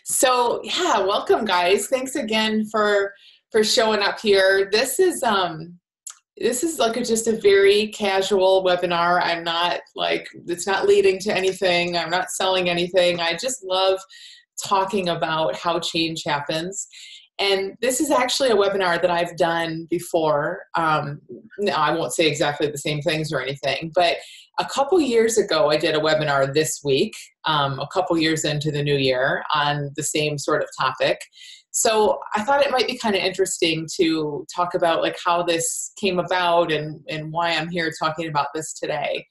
So yeah, welcome guys. Thanks again for showing up here. This is like just a very casual webinar. I'm not like it's not leading to anything. I'm not selling anything. I just love talking about how change happens. And this is actually a webinar that I've done before. No, I won't say exactly the same things or anything, but a couple years ago, I did a webinar this week, a couple years into the new year on the same sort of topic. So I thought it might be kind of interesting to talk about like how this came about and why I'm here talking about this today.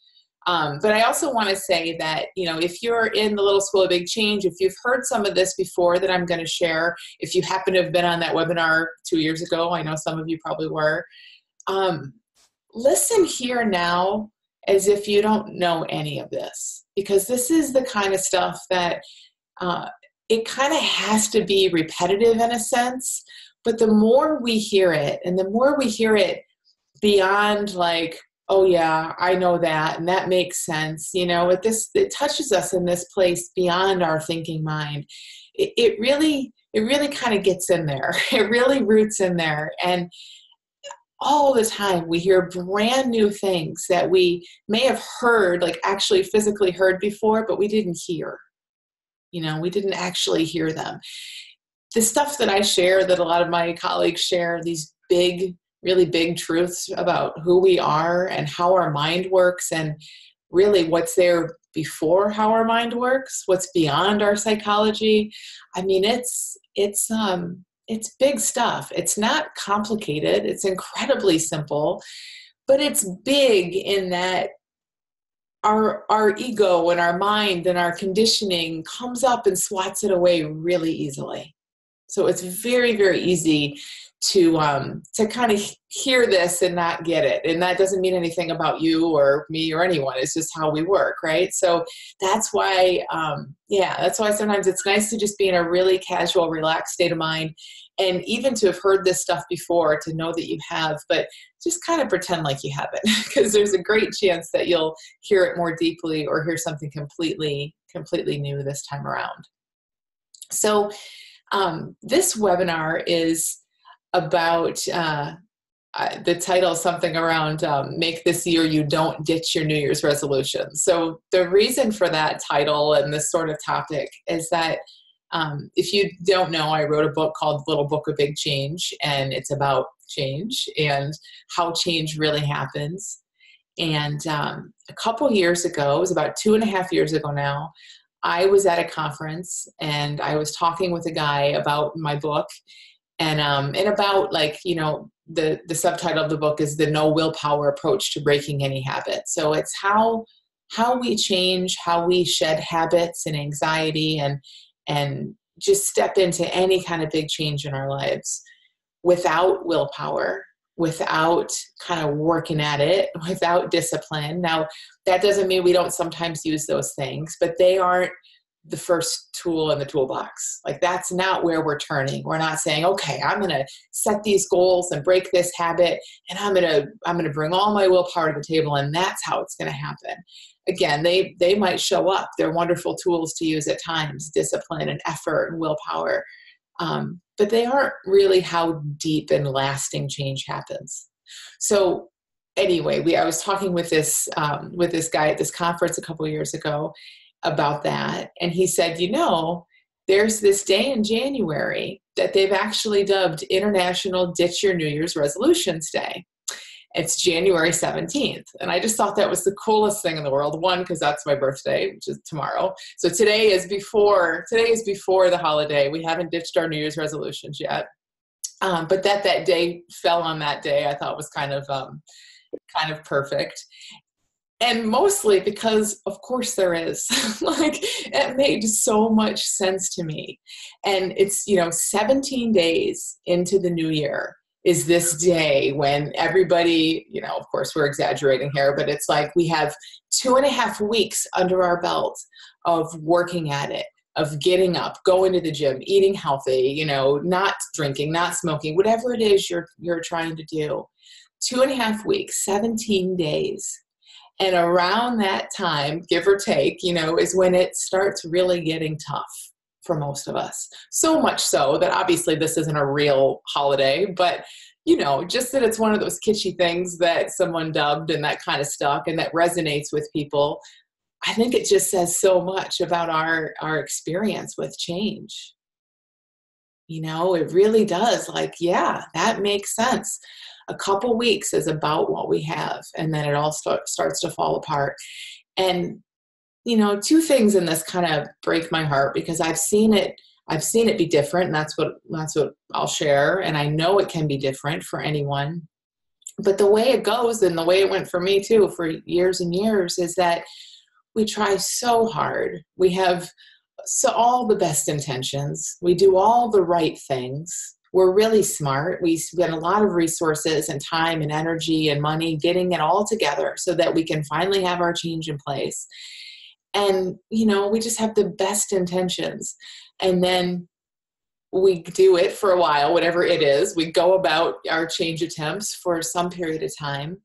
But I also want to say that, you know, if you're in the Little School of Big Change, if you've heard some of this before that I'm going to share, if you happen to have been on that webinar 2 years ago, I know some of you probably were, listen here now as if you don't know any of this, because this is the kind of stuff that it kind of has to be repetitive in a sense, but the more we hear it, and the more we hear it beyond like, oh yeah, I know that, and that makes sense. You know, it touches us in this place beyond our thinking mind. It really kind of gets in there. It really roots in there. And all the time we hear brand new things that we may have heard, like actually physically heard before, but we didn't hear. You know, we didn't actually hear them. The stuff that I share, that a lot of my colleagues share, these big, really big truths about who we are and how our mind works, and really what's there before how our mind works, what's beyond our psychology. I mean, it's big stuff. It's not complicated. It's incredibly simple, but it's big in that our ego and our mind and our conditioning comes up and swats it away really easily. So it's very, very easy to kind of hear this and not get it. And that doesn't mean anything about you or me or anyone. It's just how we work, right? So that's why, that's why sometimes it's nice to just be in a really casual, relaxed state of mind. And even to have heard this stuff before, to know that you have, but just kind of pretend like you haven't, because there's a great chance that you'll hear it more deeply or hear something completely new this time around. So this webinar is about, the title is something around make this year you don't ditch your New Year's resolution. So the reason for that title and this sort of topic is that if you don't know, I wrote a book called Little Book of Big Change, and it's about change and how change really happens. And a couple years ago, it was about 2.5 years ago now, I was at a conference and I was talking with a guy about my book, and about, like, you know, the subtitle of the book is the no willpower approach to breaking any habit. So it's how we change, how we shed habits and anxiety and just step into any kind of big change in our lives without willpower, without kind of working at it, without discipline. Now, that doesn't mean we don't sometimes use those things, but they aren't the first tool in the toolbox. Like, that's not where we're turning. We're not saying, okay, I'm going to set these goals and break this habit, and I'm going to bring all my willpower to the table, and that's how it's going to happen. Again, they might show up. They're wonderful tools to use at times, discipline and effort and willpower. But they aren't really how deep and lasting change happens. So anyway, I was talking with this guy at this conference a couple of years ago about that. And he said, you know, there's this day in January that they've actually dubbed International Ditch Your New Year's Resolutions Day. It's January 17th. And I just thought that was the coolest thing in the world. One, because that's my birthday, which is tomorrow. So today is before the holiday. We haven't ditched our New Year's resolutions yet. But that day fell on that day, I thought was kind of perfect. And mostly because, of course, there is. Like, it made so much sense to me. And it's, 17 days into the new year is this day when everybody, of course, we're exaggerating here, but it's like we have 2.5 weeks under our belt of working at it, of getting up, going to the gym, eating healthy, not drinking, not smoking, whatever it is you're trying to do. 2.5 weeks, 17 days. And around that time, give or take, is when it starts really getting tough for most of us. So much so that obviously this isn't a real holiday, but just that it's one of those kitschy things that someone dubbed and that kind of stuck and that resonates with people. I think it just says so much about our experience with change. It really does. Like, yeah, that makes sense. A couple weeks is about what we have, and then it all starts to fall apart. And, two things in this kind of break my heart because I've seen it be different, and that's what I'll share. And I know it can be different for anyone. But the way it goes, and the way it went for me too, for years and years, is that we try so hard. We have all the best intentions. We do all the right things. We're really smart. We spend a lot of resources and time and energy and money getting it all together so that we can finally have our change in place. And, we just have the best intentions. And then we do it for a while, whatever it is. We go about our change attempts for some period of time.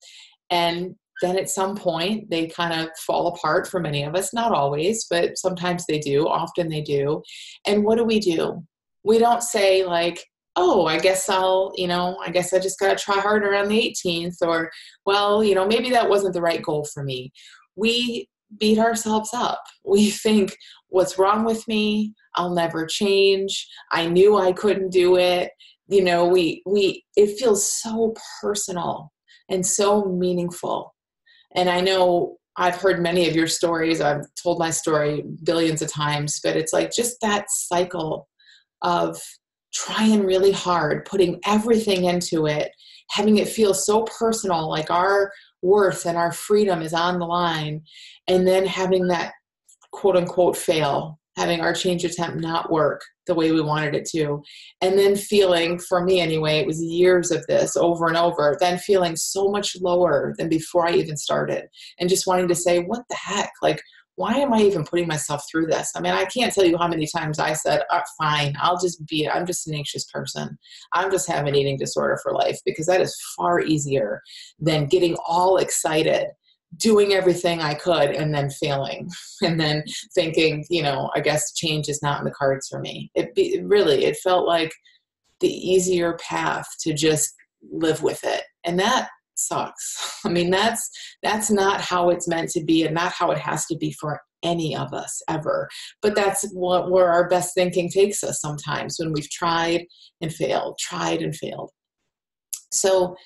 And then at some point, they kind of fall apart for many of us. Not always, but sometimes they do. Often they do. And what do? We don't say like, oh, I guess I just got to try harder on the 18th. Or, well, maybe that wasn't the right goal for me. We beat ourselves up. We think, what's wrong with me? I'll never change. I knew I couldn't do it. It feels so personal and so meaningful. And I know I've heard many of your stories. I've told my story billions of times, but it's like just that cycle of trying really hard, putting everything into it, having it feel so personal, like our worth and our freedom is on the line, and then having that quote unquote fail, having our change attempt not work the way we wanted it to. And then feeling, for me anyway, it was years of this over and over, then feeling so much lower than before I even started and just wanting to say, what the heck? Like, why am I even putting myself through this? I mean, I can't tell you how many times I said, fine, I'm just an anxious person. I'm just have an eating disorder for life, because that is far easier than getting all excited, doing everything I could, and then failing, and then thinking, I guess change is not in the cards for me. It felt like the easier path to just live with it. And that sucks. I mean, that's not how it's meant to be, and not how it has to be for any of us ever. But that's where our best thinking takes us sometimes, when we've tried and failed. So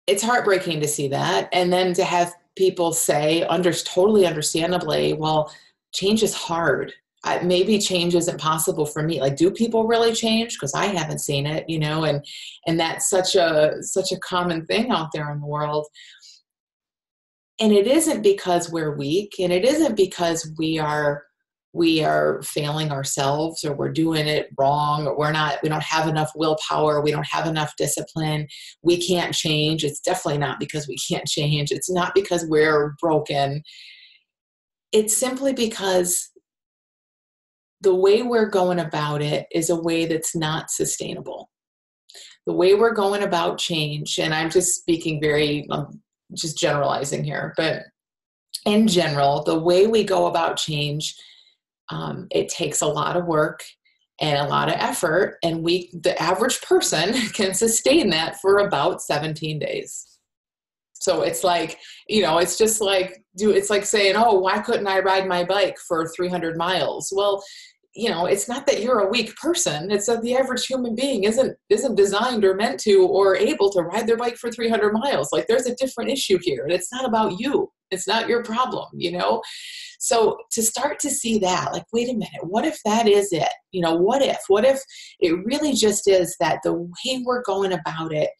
it's heartbreaking to see that. And then to have people say, totally understandably, well, change is hard. Maybe change isn't possible for me. Like, do people really change? Because I haven't seen it, and that's such a common thing out there in the world. And it isn't because we're weak, and it isn't because we are failing ourselves, or we're doing it wrong, or we don't have enough willpower, we don't have enough discipline, we can't change. It's definitely not because we can't change. It's not because we're broken. It's simply because the way we're going about it is a way that's not sustainable. The way we're going about change, and I'm just speaking just generalizing here, but in general, the way we go about change, it takes a lot of work and a lot of effort, and the average person can sustain that for about 17 days. So it's like, it's just like, it's like saying, oh, why couldn't I ride my bike for 300 miles? Well, it's not that you're a weak person. It's that the average human being isn't designed or meant to or able to ride their bike for 300 miles. Like, there's a different issue here, and it's not about you. It's not your problem, So to start to see that, like, wait a minute, what if that is it? What if it really just is that the way we're going about it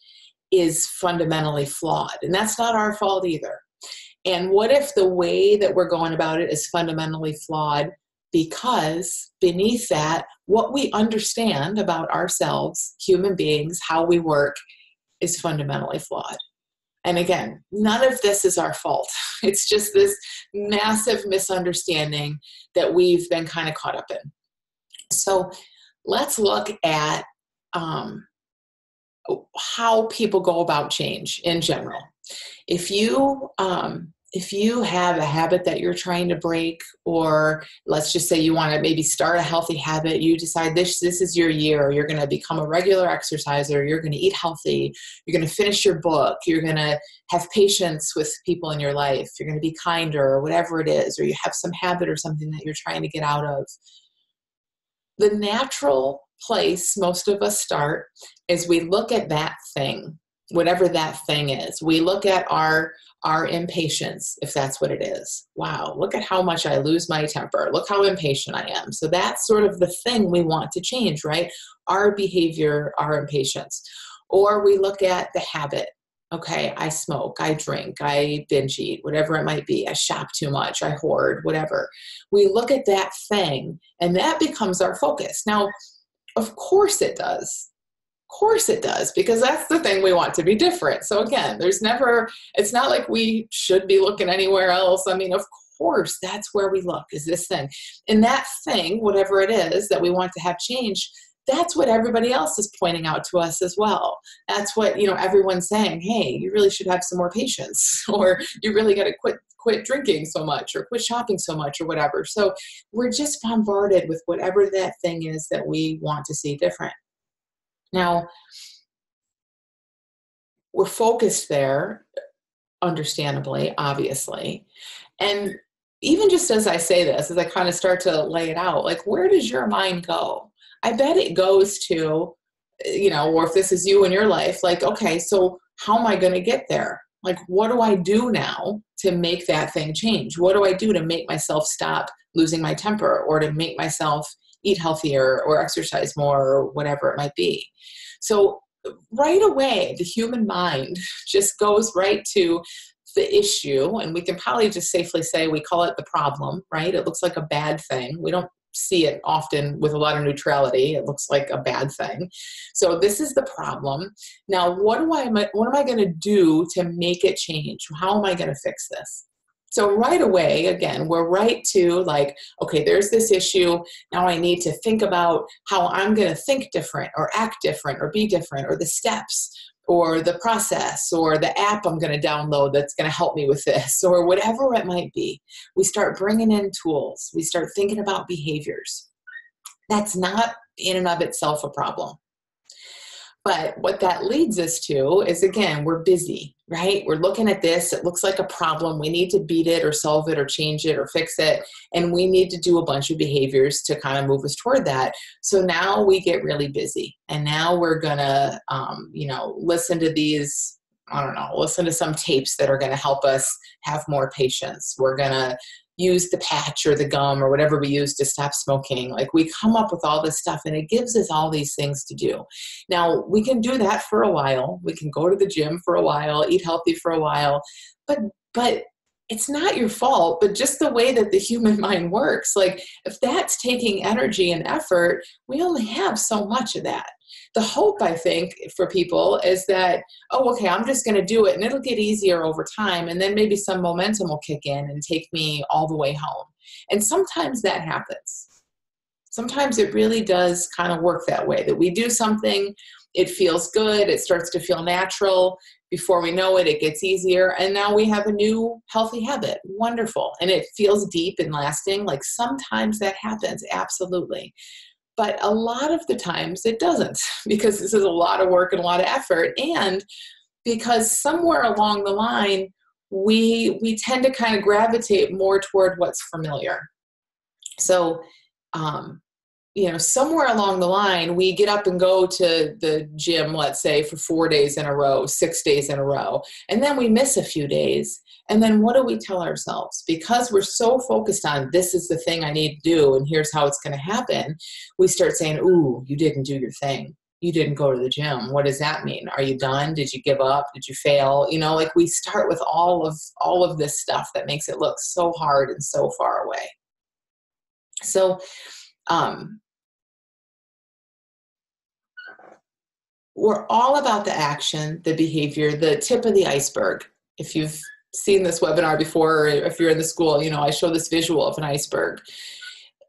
is fundamentally flawed? And that's not our fault either. And what if the way that we're going about it is fundamentally flawed because beneath that, what we understand about ourselves, human beings, how we work, is fundamentally flawed? And again, none of this is our fault. It's just this massive misunderstanding that we've been kind of caught up in. So let's look at how people go about change in general. If you if you have a habit that you're trying to break, or let's just say you want to maybe start a healthy habit, you decide this is your year, you're going to become a regular exerciser, you're going to eat healthy, you're going to finish your book, you're going to have patience with people in your life, you're going to be kinder, or whatever it is, or you have some habit or something that you're trying to get out of. The natural place most of us start is we look at that thing, whatever that thing is. We look at our impatience, if that's what it is. Wow, look at how much I lose my temper. Look how impatient I am. So that's sort of the thing we want to change, right? Our behavior, our impatience. Or we look at the habit. Okay, I smoke, I drink, I binge eat, whatever it might be. I shop too much, I hoard, whatever. We look at that thing, and that becomes our focus. Now, of course it does. Of course it does, because that's the thing we want to be different. So again, it's not like we should be looking anywhere else. I mean, of course, that's where we look, is this thing. And that thing, whatever it is that we want to have change, that's what everybody else is pointing out to us as well. That's what, everyone's saying, hey, you really should have some more patience, or you really got to quit drinking so much, or quit shopping so much, or whatever. So we're just bombarded with whatever that thing is that we want to see different. Now, we're focused there, understandably, obviously. And even just as I say this, as I kind of start to lay it out, like, where does your mind go? I bet it goes to, or if this is you in your life, like, okay, so how am I going to get there? Like, what do I do now to make that thing change? What do I do to make myself stop losing my temper, or to make myself eat healthier, or exercise more, or whatever it might be? So right away, the human mind just goes right to the issue, and we can probably just safely say we call it the problem, right? It looks like a bad thing. We don't see it often with a lot of neutrality. It looks like a bad thing. So this is the problem. Now, what am I going to do to make it change? How am I going to fix this? So right away, again, we're right to like, okay, there's this issue. Now I need to think about how I'm going to think different, or act different, or be different, or the steps, or the process, or the app I'm going to download that's going to help me with this, or whatever it might be. We start bringing in tools. We start thinking about behaviors. That's not in and of itself a problem. But what that leads us to is, again, we're busy, right? We're looking at this. It looks like a problem. We need to beat it, or solve it, or change it, or fix it. And we need to do a bunch of behaviors to kind of move us toward that. So now we get really busy. And now we're going to, listen to some tapes that are going to help us have more patience. We're going to use the patch or the gum or whatever we use to stop smoking. Like, we come up with all this stuff, and it gives us all these things to do. Now, we can do that for a while. We can go to the gym for a while, eat healthy for a while, but it's not your fault, but just the way that the human mind works. Like, if that's taking energy and effort, we only have so much of that. The hope, I think, for people is that, oh, okay, I'm just going to do it, and it'll get easier over time, and then maybe some momentum will kick in and take me all the way home. And sometimes that happens. Sometimes it really does kind of work that way, that we do something, it feels good, it starts to feel natural. Before we know it, it gets easier, and now we have a new healthy habit. Wonderful. And it feels deep and lasting. Like, sometimes that happens, absolutely. But a lot of the times it doesn't, because this is a lot of work and a lot of effort, and because somewhere along the line, we tend to kind of gravitate more toward what's familiar. So, somewhere along the line, we get up and go to the gym, let's say, for 4 days in a row, 6 days in a row, and then we miss a few days. And then what do we tell ourselves? Because we're so focused on, this is the thing I need to do, and here's how it's going to happen, we start saying, ooh, you didn't do your thing. You didn't go to the gym. What does that mean? Are you done? Did you give up? Did you fail? Like, we start with all of this stuff that makes it look so hard and so far away. So, we're all about the action, the behavior, the tip of the iceberg. If you've seen this webinar before, or if you're in the school, I show this visual of an iceberg.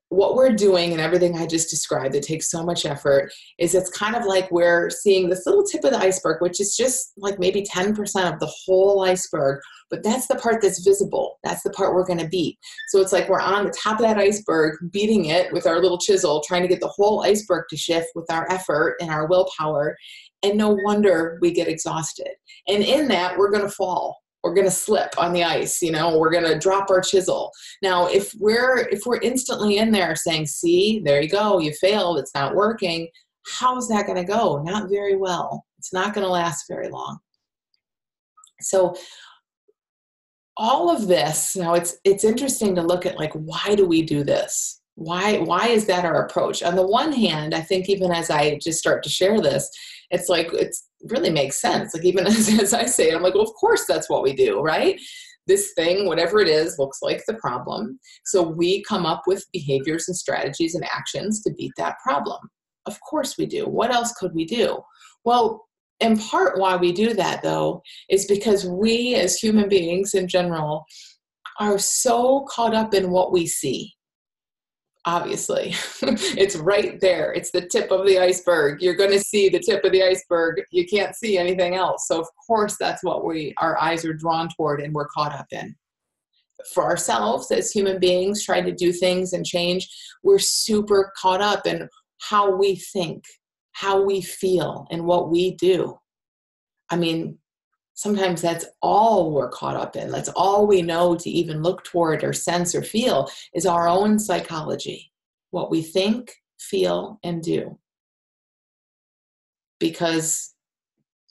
what we're doing and everything I just described, it takes so much effort, is it's kind of like we're seeing this little tip of the iceberg, which is just like maybe 10% of the whole iceberg, but that's the part that's visible. That's the part we're going to beat. So it's like we're on the top of that iceberg, beating it with our little chisel, trying to get the whole iceberg to shift with our effort and our willpower. And no wonder we get exhausted. And in that, we're going to fall. We're going to slip on the ice, we're going to drop our chisel. Now, if we're instantly in there saying, see, there you go, you failed, it's not working, how's that going to go? Not very well. It's not going to last very long. So all of this, now it's interesting to look at, like, why do we do this? Why is that our approach? On the one hand, I think even as I just start to share this, it's like, it really makes sense. Like, even as I say it, I'm like, well, of course that's what we do, right? This thing, whatever it is, looks like the problem. So we come up with behaviors and strategies and actions to beat that problem. Of course we do. What else could we do? Well, in part why we do that, though, is because we as human beings in general are so caught up in what we see. Obviously, it's right there. It's the tip of the iceberg. You're going to see the tip of the iceberg. You can't see anything else. So of course, that's what our eyes are drawn toward and we're caught up in. For ourselves as human beings trying to do things and change, we're super caught up in how we think, how we feel, and what we do. I mean, sometimes that's all we're caught up in. That's all we know to even look toward or sense or feel is our own psychology, what we think, feel, and do. Because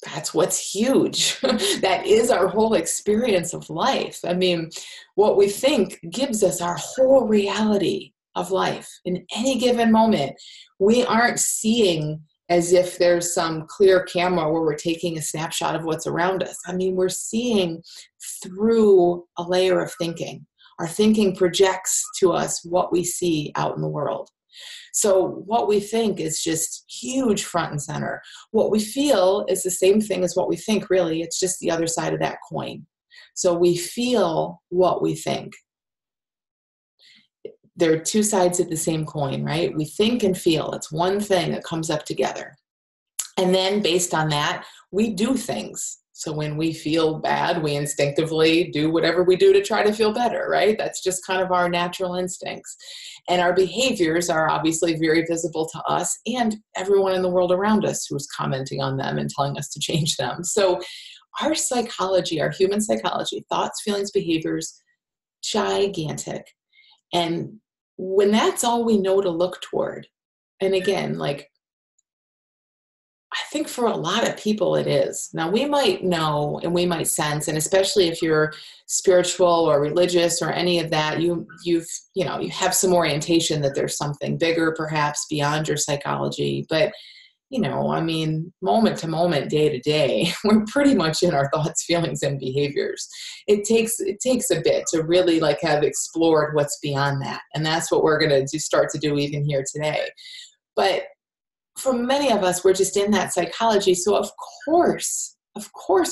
that's what's huge. That is our whole experience of life. I mean, what we think gives us our whole reality of life. In any given moment, we aren't seeing as if there's some clear camera where we're taking a snapshot of what's around us. I mean, we're seeing through a layer of thinking. Our thinking projects to us what we see out in the world. So what we think is just huge front and center. What we feel is the same thing as what we think, really. It's just the other side of that coin. So we feel what we think. There are two sides of the same coin, right? We think and feel. It's one thing that comes up together. And then based on that, we do things. So when we feel bad, we instinctively do whatever we do to try to feel better, right? That's just kind of our natural instincts. And our behaviors are obviously very visible to us and everyone in the world around us who's commenting on them and telling us to change them. So our psychology, our human psychology, thoughts, feelings, behaviors, gigantic. And when that's all we know to look toward, and again, like, I think for a lot of people it is. Now, we might know and we might sense, and especially if you're spiritual or religious or any of that, you have some orientation that there's something bigger perhaps beyond your psychology. But I mean, moment to moment, day to day, we're pretty much in our thoughts, feelings, and behaviors. It takes a bit to really have explored what's beyond that. And that's what we're going to start to do even here today. But for many of us, we're just in that psychology. So of course,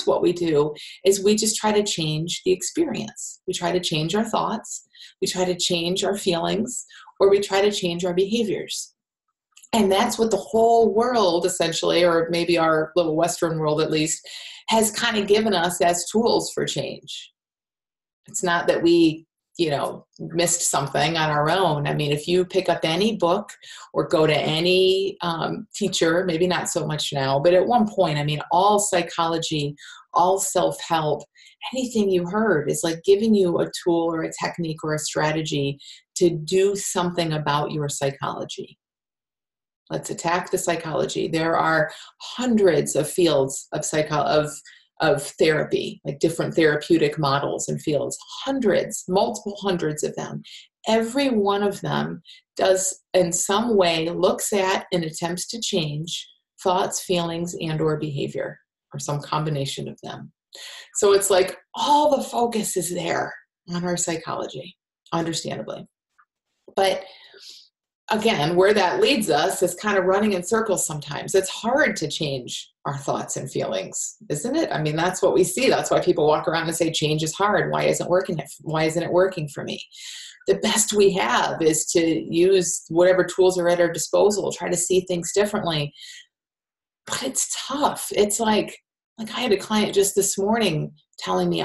what we do is we just try to change the experience. We try to change our thoughts. We try to change our feelings, or we try to change our behaviors. And that's what the whole world essentially, or maybe our little Western world at least, has kind of given us as tools for change. It's not that we, missed something on our own. I mean, if you pick up any book or go to any teacher, maybe not so much now, but at one point, I mean, all psychology, all self-help, anything you heard is like giving you a tool or a technique or a strategy to do something about your psychology. Let's attack the psychology. There are hundreds of fields of therapy, like different therapeutic models and fields, multiple hundreds of them. Every one of them does in some way looks at and attempts to change thoughts, feelings, and or behavior, or some combination of them. So it's like all the focus is there on our psychology, understandably. But again, where that leads us is kind of running in circles sometimes. It's hard to change our thoughts and feelings, isn't it? I mean, that's what we see. That's why people walk around and say change is hard. Why isn't it working for me? The best we have is to use whatever tools are at our disposal, try to see things differently. But it's tough. It's like I had a client just this morning telling me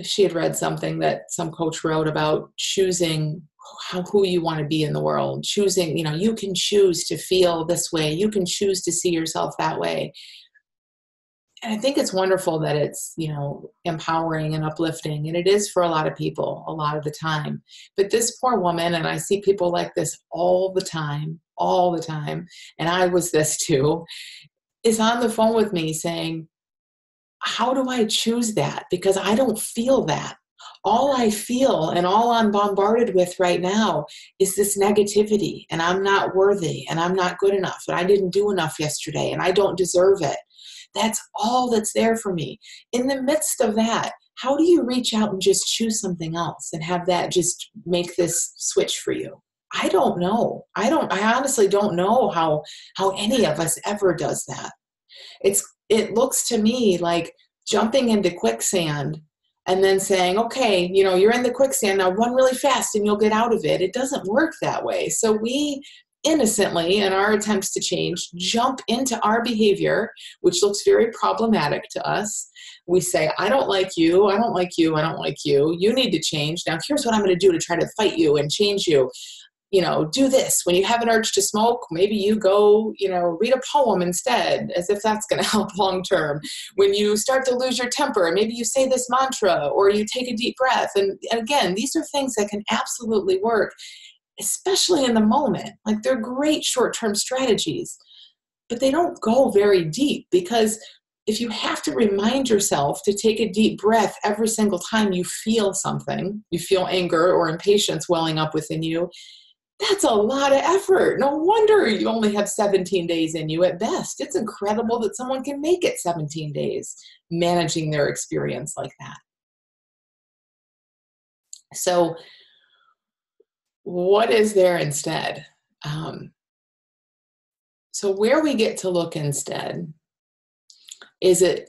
she had read something that some coach wrote about choosing who you want to be in the world, choosing, you can choose to feel this way. You can choose to see yourself that way. And I think it's wonderful that it's, empowering and uplifting. And it is for a lot of people a lot of the time. But this poor woman, and I see people like this all the time, and I was this too, is on the phone with me saying, how do I choose that? Because I don't feel that. All I feel and all I'm bombarded with right now is this negativity, and I'm not worthy, and I'm not good enough, and I didn't do enough yesterday, and I don't deserve it. That's all that's there for me. In the midst of that, how do you reach out and just choose something else and have that just make this switch for you? I don't know. I honestly don't know how any of us ever does that. It looks to me like jumping into quicksand and then saying, okay, you're in the quicksand, now run really fast and you'll get out of it. It doesn't work that way. So we innocently, in our attempts to change, jump into our behavior, which looks very problematic to us. We say, I don't like you, I don't like you, I don't like you. You need to change. Now here's what I'm going to do to try to fight you and change you. Do this. When you have an urge to smoke, maybe you go, read a poem instead, as if that's going to help long term. When you start to lose your temper, maybe you say this mantra or you take a deep breath. And again, these are things that can absolutely work, especially in the moment. Like, they're great short-term strategies, but they don't go very deep, because if you have to remind yourself to take a deep breath every single time you feel something, you feel anger or impatience welling up within you, that's a lot of effort. No wonder you only have 17 days in you at best. It's incredible that someone can make it 17 days managing their experience like that. So what is there instead? So where we get to look instead is a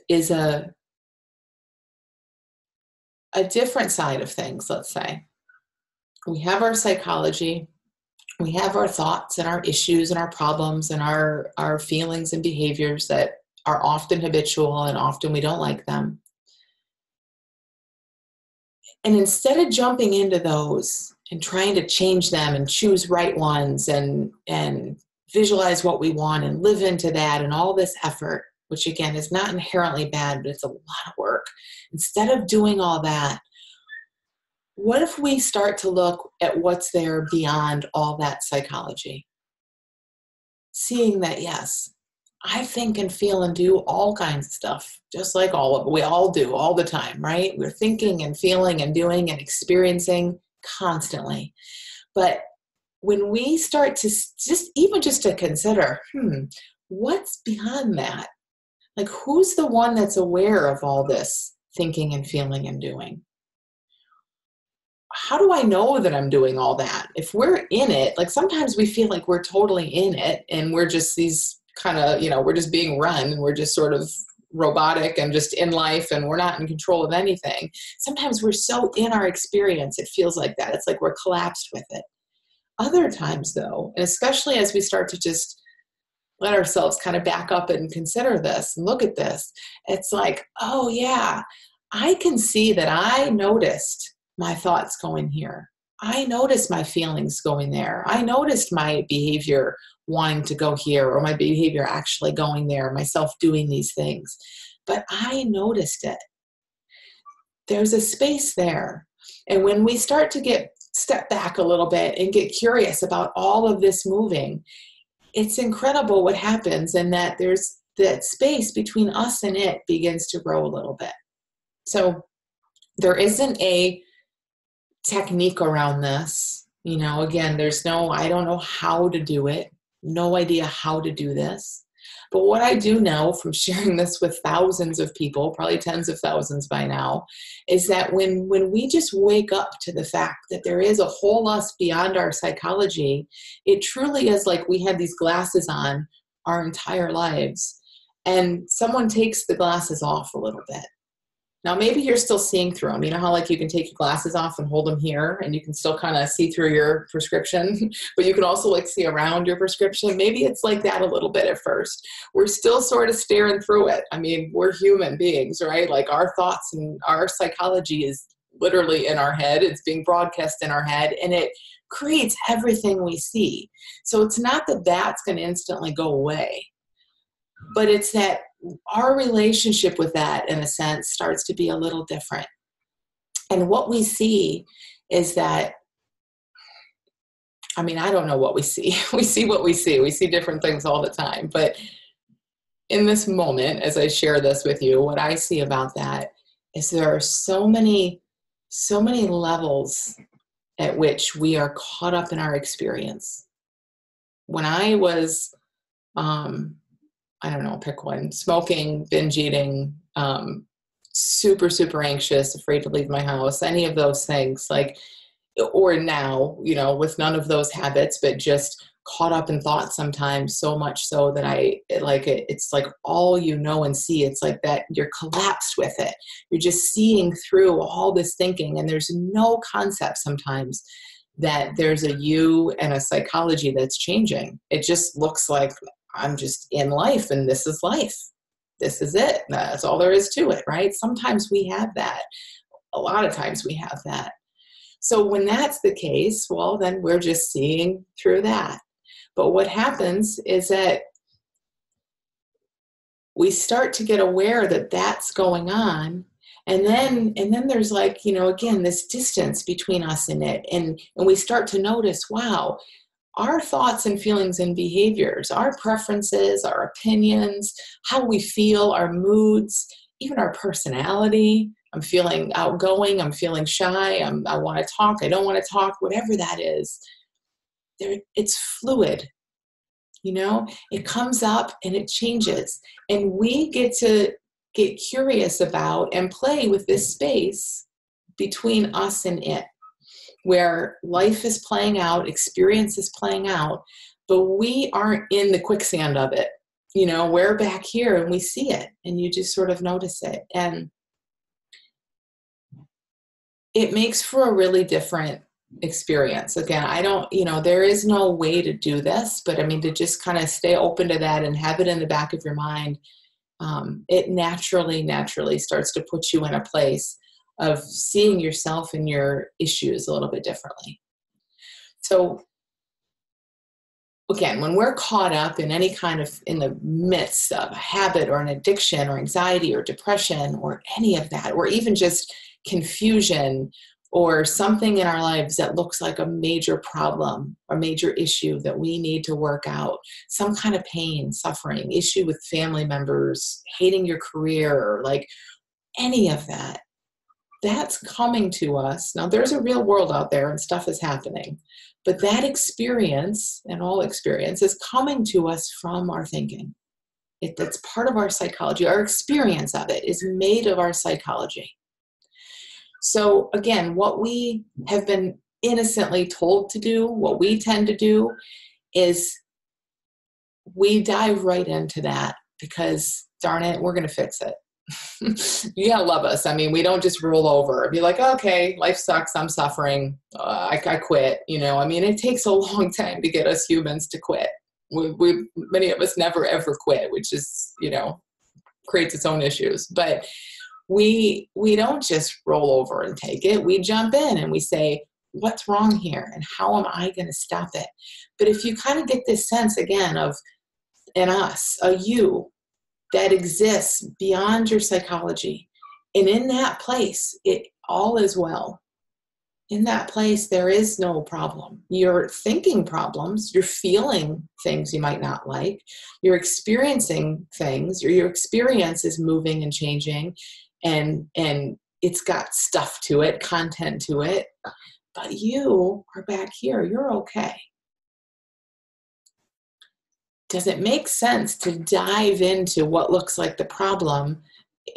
different side of things, let's say. We have our psychology, we have our thoughts and our issues and our problems and our feelings and behaviors that are often habitual and often we don't like them. And instead of jumping into those and trying to change them and choose right ones and visualize what we want and live into that and all this effort, which again is not inherently bad, but it's a lot of work. Instead of doing all that, what if we start to look at what's there beyond all that psychology? Seeing that, yes, I think and feel and do all kinds of stuff, just like we all do all the time, right? We're thinking and feeling and doing and experiencing constantly. But when we start to just to consider, what's beyond that? Like, who's the one that's aware of all this thinking and feeling and doing? How do I know that I'm doing all that? If we're in it, like sometimes we feel like we're totally in it and we're just these kind of, we're just being run and we're just sort of robotic and just in life and we're not in control of anything. Sometimes we're so in our experience, it feels like that. It's like we're collapsed with it. Other times though, and especially as we start to just let ourselves kind of back up and consider this and look at this, it's like, oh yeah, I can see that I noticed my thoughts going here. I noticed my feelings going there. I noticed my behavior wanting to go here or my behavior actually going there, myself doing these things. But I noticed it. There's a space there. And when we start to step back a little bit and get curious about all of this moving, it's incredible what happens, and that there's that space between us and it begins to grow a little bit. So there isn't a technique around this. Again, I don't know how to do it. No idea how to do this. But what I do know from sharing this with thousands of people, probably tens of thousands by now, is that when we just wake up to the fact that there is a whole us beyond our psychology, it truly is like we had these glasses on our entire lives, and someone takes the glasses off a little bit. Now, maybe you're still seeing through them. You know how like you can take your glasses off and hold them here and you can still kind of see through your prescription, but you can also like see around your prescription. Maybe it's like that a little bit at first. We're still sort of staring through it. I mean, we're human beings, right? Like our thoughts and our psychology is literally in our head. It's being broadcast in our head, and it creates everything we see. So it's not that that's going to instantly go away, but it's that our relationship with that, in a sense, starts to be a little different. And what we see is that, I mean, I don't know what we see. We see what we see. We see different things all the time. But in this moment, as I share this with you, what I see about that is there are so many levels at which we are caught up in our experience. When I was, I don't know, pick one, smoking, binge eating, super, super anxious, afraid to leave my house, any of those things, like, or now, you know, with none of those habits, but just caught up in thought sometimes, so much so that it's like all you know and see. It's like that you're collapsed with it. You're just seeing through all this thinking, and there's no concept sometimes that there's a you and a psychology that's changing. It just looks like I'm just in life, and this is life. This is it. That's all there is to it, right? Sometimes we have that. A lot of times we have that. So when that's the case, well, then we're just seeing through that. But what happens is that we start to get aware that that's going on. And then there's like, you know, again, this distance between us and it. And we start to notice, wow, our thoughts and feelings and behaviors, our preferences, our opinions, how we feel, our moods, even our personality. I'm feeling outgoing, I'm feeling shy, I want to talk, I don't want to talk, whatever that is. It's fluid, you know? It comes up and it changes. And we get to get curious about and play with this space between us and it, where life is playing out, experience is playing out, but we aren't in the quicksand of it. You know, we're back here and we see it, and you just sort of notice it. And it makes for a really different experience. Again, I don't, you know, there is no way to do this, but I mean, to just kind of stay open to that and have it in the back of your mind, it naturally starts to put you in a place of seeing yourself and your issues a little bit differently. So again, when we're caught up in any kind of, in the midst of a habit or an addiction or anxiety or depression or any of that, or even just confusion or something in our lives that looks like a major problem or major issue that we need to work out, some kind of pain, suffering, issue with family members, hating your career, or like any of that, that's coming to us. Now, there's a real world out there and stuff is happening, but that experience, and all experience, is coming to us from our thinking. That's part of our psychology. Our experience of it is made of our psychology. So again, what we have been innocently told to do, what we tend to do, is we dive right into that because, darn it, we're going to fix it. You gotta love us. I mean, we don't just roll over and be like, okay, life sucks, I'm suffering, I quit. You know, I mean, it takes a long time to get us humans to quit. Many of us never ever quit, which is, you know, creates its own issues. But we don't just roll over and take it. We jump in and we say, what's wrong here and how am I going to stop it? But if you kind of get this sense again of in us, a you that exists beyond your psychology, and in that place, it all is well. In that place, there is no problem. You're thinking problems, you're feeling things you might not like, you're experiencing things, your experience is moving and changing, and it's got stuff to it, content to it, but you are back here, you're okay. does it make sense to dive into what looks like the problem,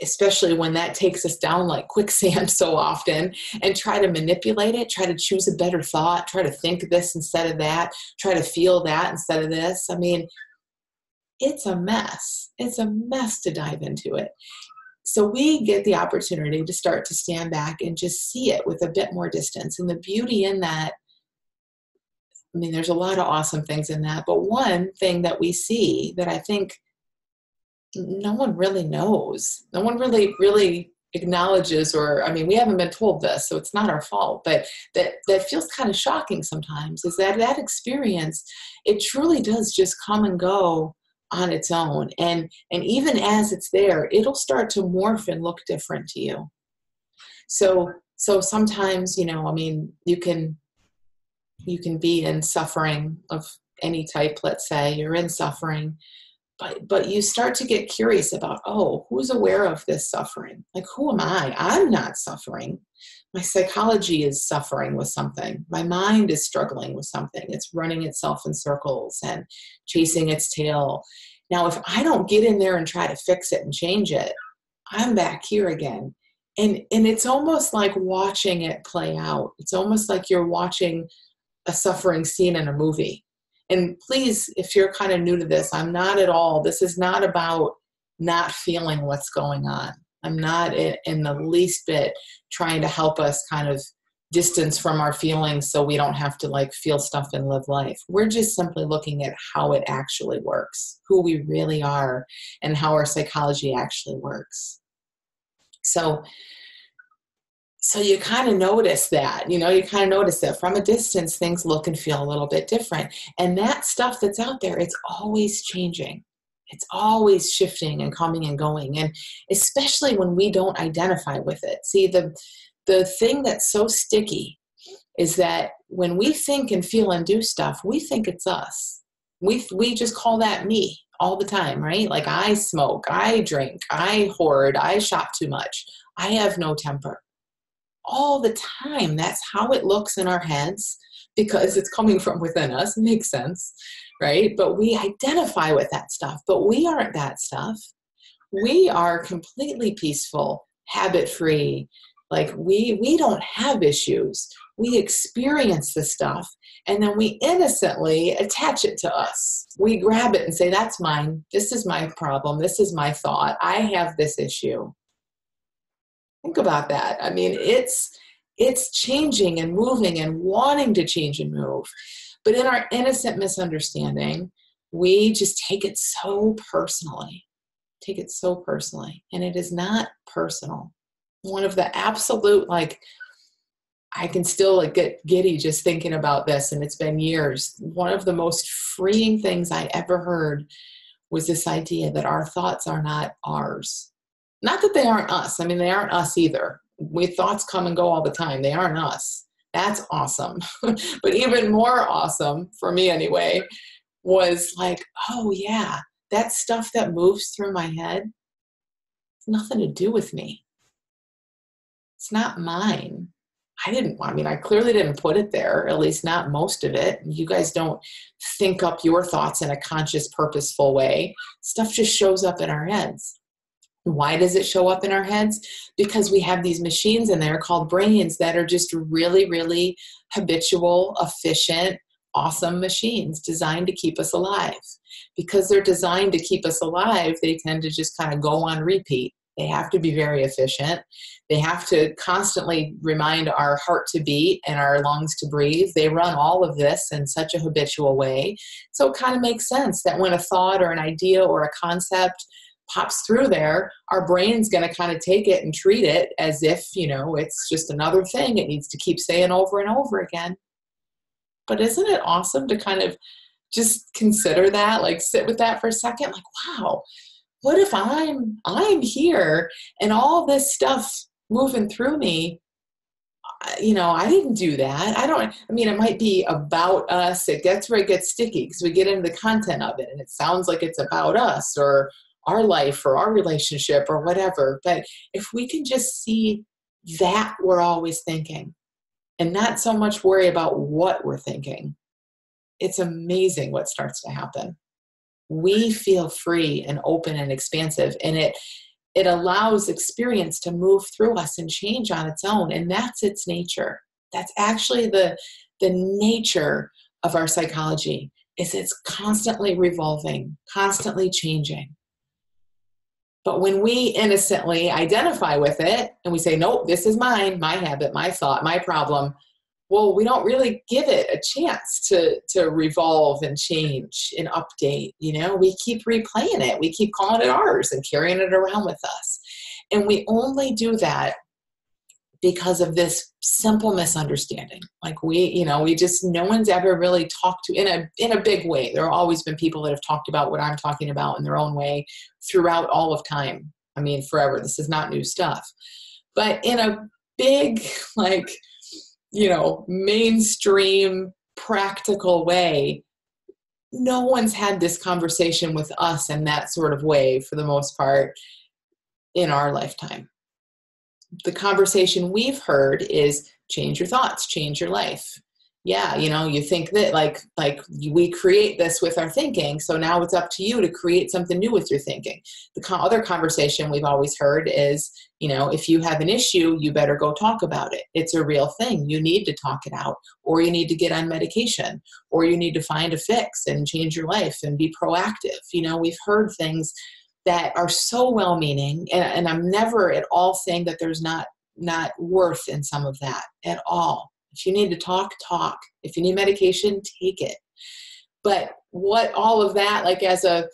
especially when that takes us down like quicksand so often, and try to manipulate it, try to choose a better thought, try to think this instead of that, try to feel that instead of this? I mean, it's a mess. It's a mess to dive into it. So we get the opportunity to start to stand back and just see it with a bit more distance. And the beauty in that, I mean, there's a lot of awesome things in that, but one thing that we see that I think no one really knows, no one really acknowledges, or, I mean, we haven't been told this, so it's not our fault, but that feels kind of shocking sometimes, is that experience, it truly does just come and go on its own. And even as it's there, it'll start to morph and look different to you. So sometimes, I mean, you can be in suffering of any type. Let's say you're in suffering, but you start to get curious about, oh, who's aware of this suffering? Like, who am I? I'm not suffering. My psychology is suffering with something. My mind is struggling with something. It's running itself in circles and chasing its tail. Now, if I don't get in there and try to fix it and change it, I'm back here again. And it's almost like watching it play out. It's almost like you're watching a suffering scene in a movie. And please, if you're kind of new to this, I'm not at all. This is not about not feeling what's going on. I'm not in the least bit trying to help us kind of distance from our feelings so we don't have to like feel stuff and live life. We're just simply looking at how it actually works, who we really are, and how our psychology actually works. So you kind of notice that, you kind of notice that from a distance, things look and feel a little bit different. And that stuff that's out there, it's always changing. It's always shifting and coming and going. And especially when we don't identify with it. See, the thing that's so sticky is that when we think and feel and do stuff, we think it's us. We just call that me all the time, right? Like, I smoke, I drink, I hoard, I shop too much, I have no temper. All the time. That's how it looks in our heads because it's coming from within us. It makes sense, right? But we identify with that stuff, but we aren't that stuff. We are completely peaceful, habit-free. Like, we don't have issues. We experience the stuff, and then we innocently attach it to us. We grab it and say, that's mine. This is my problem. This is my thought. I have this issue. Think about that. I mean, it's changing and moving and wanting to change and move. But in our innocent misunderstanding, we just take it so personally. And it is not personal. One of the absolute, like, I can still like get giddy just thinking about this, and it's been years. One of the most freeing things I ever heard was this idea that our thoughts are not ours. Not that they aren't us. I mean, they aren't us either. Thoughts come and go all the time. They aren't us. That's awesome. But even more awesome, for me anyway, was like, oh yeah, that stuff that moves through my head, it's nothing to do with me. It's not mine. I clearly didn't put it there, at least not most of it. You guys don't think up your thoughts in a conscious, purposeful way. Stuff just shows up in our heads. Why does it show up in our heads? Because we have these machines in there called brains that are just really, really habitual, efficient, awesome machines designed to keep us alive. Because they're designed to keep us alive, they tend to just kind of go on repeat. They have to be very efficient. They have to constantly remind our heart to beat and our lungs to breathe. They run all of this in such a habitual way. So it kind of makes sense that when a thought or an idea or a concept pops through there, our brain's going to kind of take it and treat it as if, it's just another thing it needs to keep saying over and over again. But isn't it awesome to kind of just consider that, like sit with that for a second? Like, wow, what if I'm here and all this stuff moving through me, I didn't do that. It might be about us. It gets where it gets sticky because we get into the content of it and it sounds like it's about us or our life or our relationship or whatever. But if we can just see that we're always thinking and not so much worry about what we're thinking, it's amazing what starts to happen. we feel free and open and expansive, and it allows experience to move through us and change on its own. And that's its nature. That's actually the nature of our psychology, is it's constantly revolving, constantly changing. But when we innocently identify with it and we say, nope, this is mine, my habit, my thought, my problem, well, we don't really give it a chance to revolve and change and update. We keep replaying it. We keep calling it ours and carrying it around with us. And we only do that because of this simple misunderstanding. Like we just, no one's ever really talked to in a big way. There have always been people that have talked about what I'm talking about in their own way throughout all of time. I mean, forever. This is not new stuff. But in a big, mainstream, practical way, no one's had this conversation with us in that sort of way for the most part in our lifetime. The conversation we've heard is change your thoughts, change your life. Yeah, you think that like we create this with our thinking, so now it's up to you to create something new with your thinking. The other conversation we've always heard is, if you have an issue, you better go talk about it. It's a real thing. You need to talk it out, or you need to get on medication, or you need to find a fix and change your life and be proactive. We've heard things that are so well-meaning, and I'm never at all saying that there's not worth in some of that at all. If you need to talk, talk. If you need medication, take it. But what all of that, like as a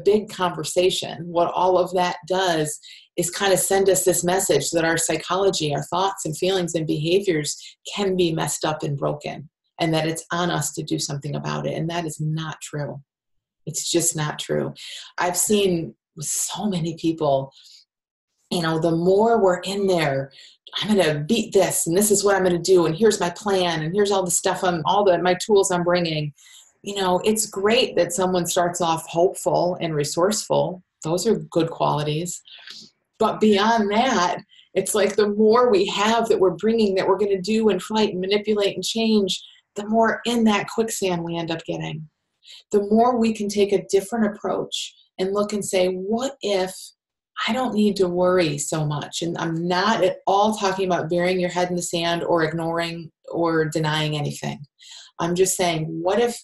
big conversation, what all of that does is kind of send us this message that our psychology, our thoughts and feelings and behaviors can be messed up and broken, and that it's on us to do something about it. And that is not true. It's just not true. I've seen so many people, the more we're in there, I'm going to beat this, and this is what I'm going to do, and here's my plan, and here's all the stuff, my tools I'm bringing. It's great that someone starts off hopeful and resourceful. Those are good qualities. But beyond that, it's like the more we have that we're bringing, that we're going to do and fight and manipulate and change, the more in that quicksand we end up getting. The more we can take a different approach and look and say, what if I don't need to worry so much? And I'm not at all talking about burying your head in the sand or ignoring or denying anything. I'm just saying, what if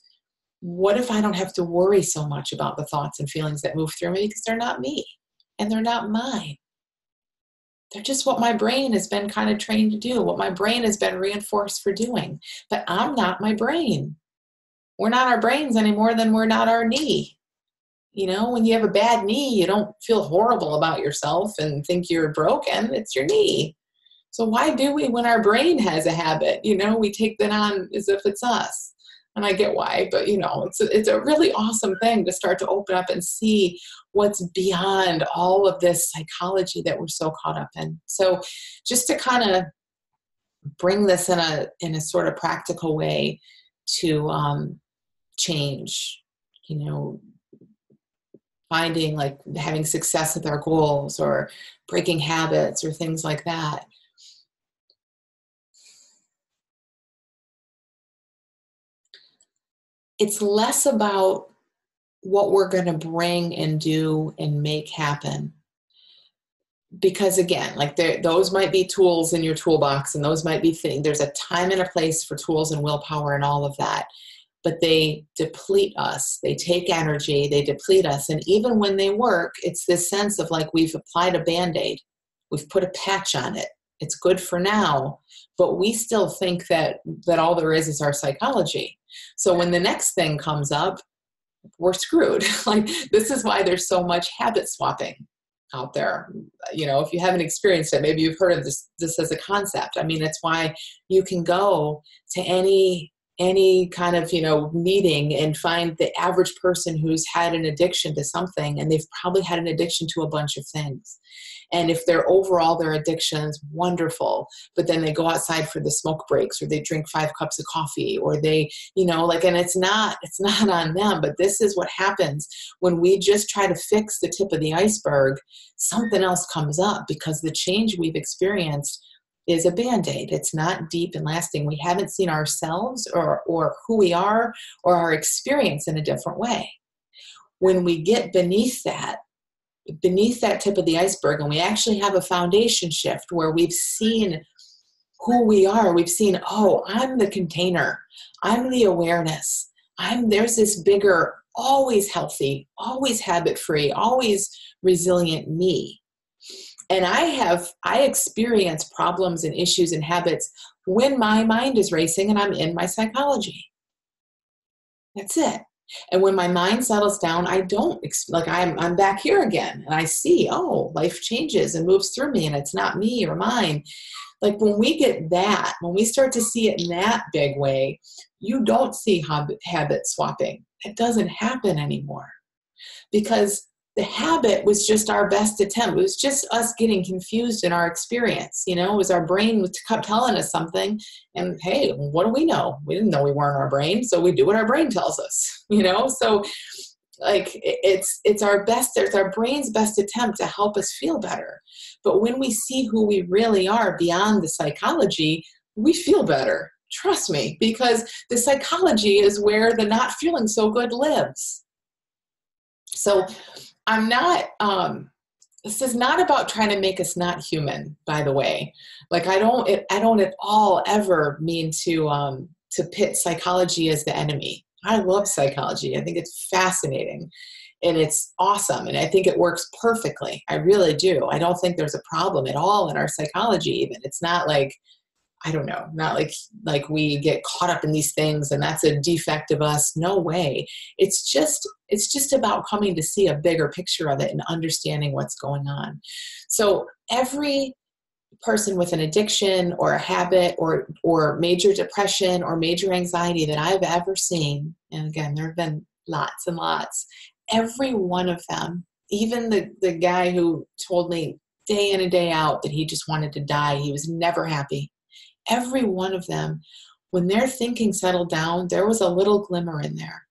I don't have to worry so much about the thoughts and feelings that move through me, because they're not me and they're not mine. They're just what my brain has been kind of trained to do, what my brain has been reinforced for doing. But I'm not my brain. We're not our brains any more than we're not our knee. When you have a bad knee, you don't feel horrible about yourself and think you're broken. It's your knee. So why do we, when our brain has a habit, we take that on as if it's us? And I get why, but it's a really awesome thing to start to open up and see what's beyond all of this psychology that we're so caught up in. So just to kind of bring this in a sort of practical way to change, finding, like, having success with our goals or breaking habits or things like that. It's less about what we're going to bring and do and make happen. Because again, like those might be tools in your toolbox, and those might be things. There's a time and a place for tools and willpower and all of that. But they deplete us. They take energy, they deplete us. And even when they work, it's this sense of like we've applied a Band-Aid. We've put a patch on it. It's good for now, but we still think that all there is our psychology. So when the next thing comes up, we're screwed. Like, this is why there's so much habit swapping out there. If you haven't experienced it, maybe you've heard of this as a concept. I mean, it's why you can go to any kind of, meeting and find the average person who's had an addiction to something, and they've probably had an addiction to a bunch of things. And if their addiction is wonderful, but then they go outside for the smoke breaks, or they drink 5 cups of coffee, or they, and it's not on them, but this is what happens when we just try to fix the tip of the iceberg. Something else comes up, because the change we've experienced is a Band-Aid. It's not deep and lasting. We haven't seen ourselves or who we are or our experience in a different way. when we get beneath that tip of the iceberg, and we actually have a foundation shift where we've seen who we are, we've seen, oh, I'm the container, I'm the awareness, there's this bigger, always healthy, always habit-free, always resilient me. And I experience problems and issues and habits when my mind is racing and I'm in my psychology. That's it. And when my mind settles down, I don't, like I'm back here again, and I see, oh, life changes and moves through me, and it's not me or mine. Like when we get that, when we start to see it in that big way, you don't see habit swapping. It doesn't happen anymore, because the habit was just our best attempt. It was just us getting confused in our experience. You know, it was our brain kept telling us something, and hey, what do we know? We didn't know we weren't our brain, so we do what our brain tells us, you know? So like it's our brain's best attempt to help us feel better. But when we see who we really are beyond the psychology, we feel better. Trust me, because the psychology is where the not feeling so good lives. So I'm not, this is not about trying to make us not human, by the way. Like I don't at all ever mean to pit psychology as the enemy. I love psychology. I think it's fascinating and it's awesome. And I think it works perfectly. I really do. I don't think there's a problem at all in our psychology even. It's not like, I don't know, not like we get caught up in these things and that's a defect of us. No way. It's just about coming to see a bigger picture of it and understanding what's going on. So every person with an addiction or a habit or major depression or major anxiety that I've ever seen, and again, there have been lots and lots, every one of them, even the guy who told me day in and day out that he just wanted to die, he was never happy. Every one of them, when their thinking settled down, there was a little glimmer in there.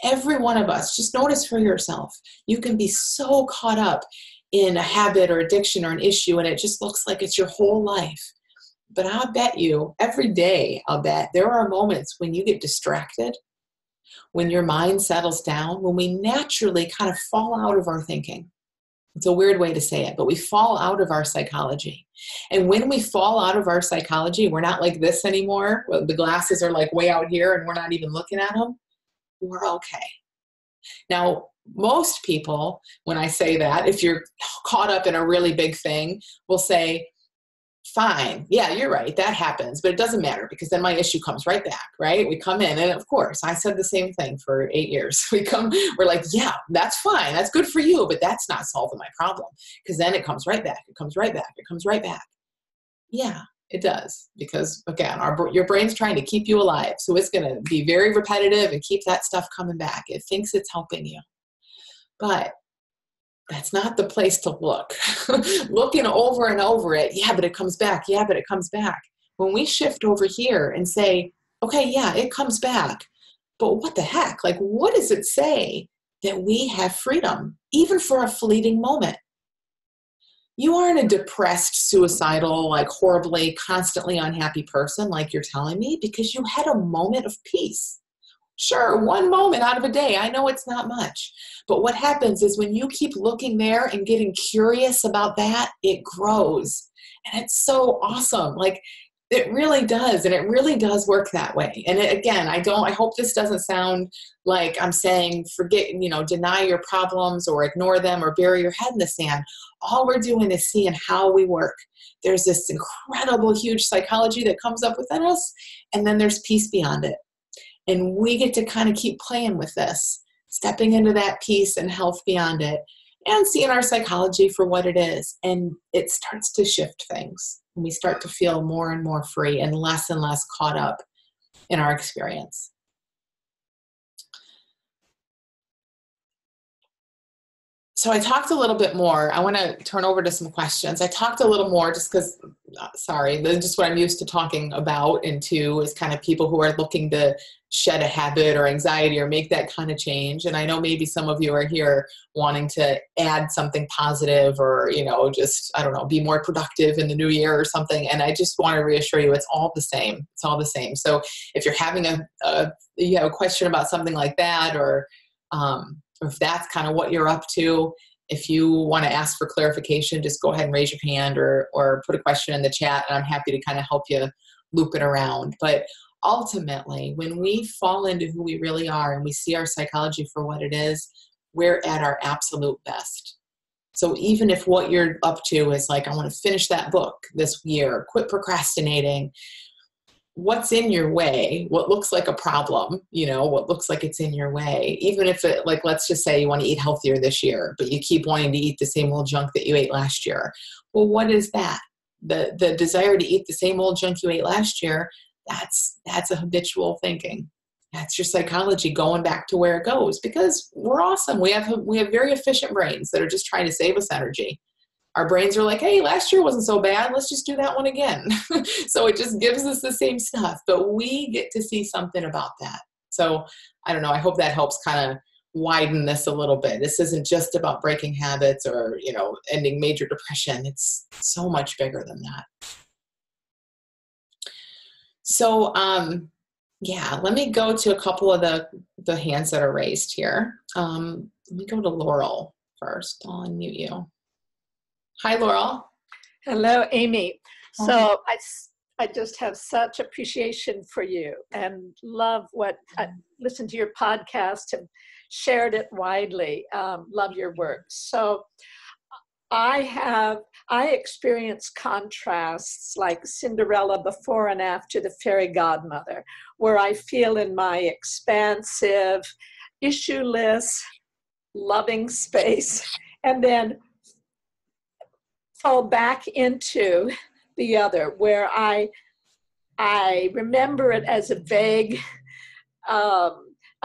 Every one of us, just notice for yourself, you can be so caught up in a habit or addiction or an issue and it just looks like it's your whole life. But I'll bet you, every day, I'll bet, there are moments when you get distracted, when your mind settles down, when we naturally kind of fall out of our thinking. It's a weird way to say it, but we fall out of our psychology. And when we fall out of our psychology, we're not like this anymore. Well, the glasses are like way out here and we're not even looking at them. We're okay. Now, most people, when I say that, if you're caught up in a really big thing, will say, fine, yeah, you're right, that happens, but it doesn't matter because then my issue comes right back, right? We come in, and of course, I said the same thing for 8 years. We're like, yeah, that's fine, that's good for you, but that's not solving my problem because then it comes right back, it comes right back, it comes right back. Yeah, it does, because again, your brain's trying to keep you alive, so it's going to be very repetitive and keep that stuff coming back. It thinks it's helping you, but that's not the place to look. Looking over and over it, yeah, but it comes back. Yeah, but it comes back. When we shift over here and say, okay, yeah, it comes back, but what the heck? Like, what does it say that we have freedom, even for a fleeting moment? You aren't a depressed, suicidal, like horribly, constantly unhappy person like you're telling me because you had a moment of peace. Sure, one moment out of a day. I know it's not much. But what happens is when you keep looking there and getting curious about that, it grows. And it's so awesome. Like, it really does. And it really does work that way. And again, I hope this doesn't sound like I'm saying deny your problems or ignore them or bury your head in the sand. All we're doing is seeing how we work. There's this incredible, huge psychology that comes up within us. And then there's peace beyond it. And we get to kind of keep playing with this, stepping into that peace and health beyond it and seeing our psychology for what it is. And it starts to shift things. And we start to feel more and more free and less caught up in our experience. So I talked a little bit more. I want to turn over to some questions. I talked a little more just because, just what I'm used to talking about and to is kind of people who are looking to shed a habit or anxiety or make that kind of change. And I know maybe some of you are here wanting to add something positive or, be more productive in the new year or something. And I just want to reassure you, it's all the same. It's all the same. So if you're having you have a question about something like that, or if that's kind of what you're up to. If you want to ask for clarification, just go ahead and raise your hand or put a question in the chat, and I'm happy to kind of help you loop it around. But ultimately, when we fall into who we really are and we see our psychology for what it is, we're at our absolute best. So even if what you're up to is like, I want to finish that book this year, quit procrastinating, what's in your way, what looks like a problem, what looks like it's in your way, even if it, like, let's just say you want to eat healthier this year, but you keep wanting to eat the same old junk that you ate last year. Well, what is that? The desire to eat the same old junk you ate last year, that's a habitual thinking. That's your psychology going back to where it goes, because we're awesome. We have very efficient brains that are just trying to save us energy. Our brains are like, hey, last year wasn't so bad. Let's just do that one again. So it just gives us the same stuff, but we get to see something about that. So I don't know. I hope that helps kind of widen this a little bit. This isn't just about breaking habits or, ending major depression. It's so much bigger than that. So, let me go to a couple of the hands that are raised here. Let me go to Laurel first. I'll unmute you. Hi, Laurel. Hello, Amy. So I just have such appreciation for you and love what I listened to your podcast and shared it widely. Love your work. So I experience contrasts like Cinderella before and after the fairy godmother, where I feel in my expansive, issueless, loving space, and then fall back into the other, where I remember it as a vague, I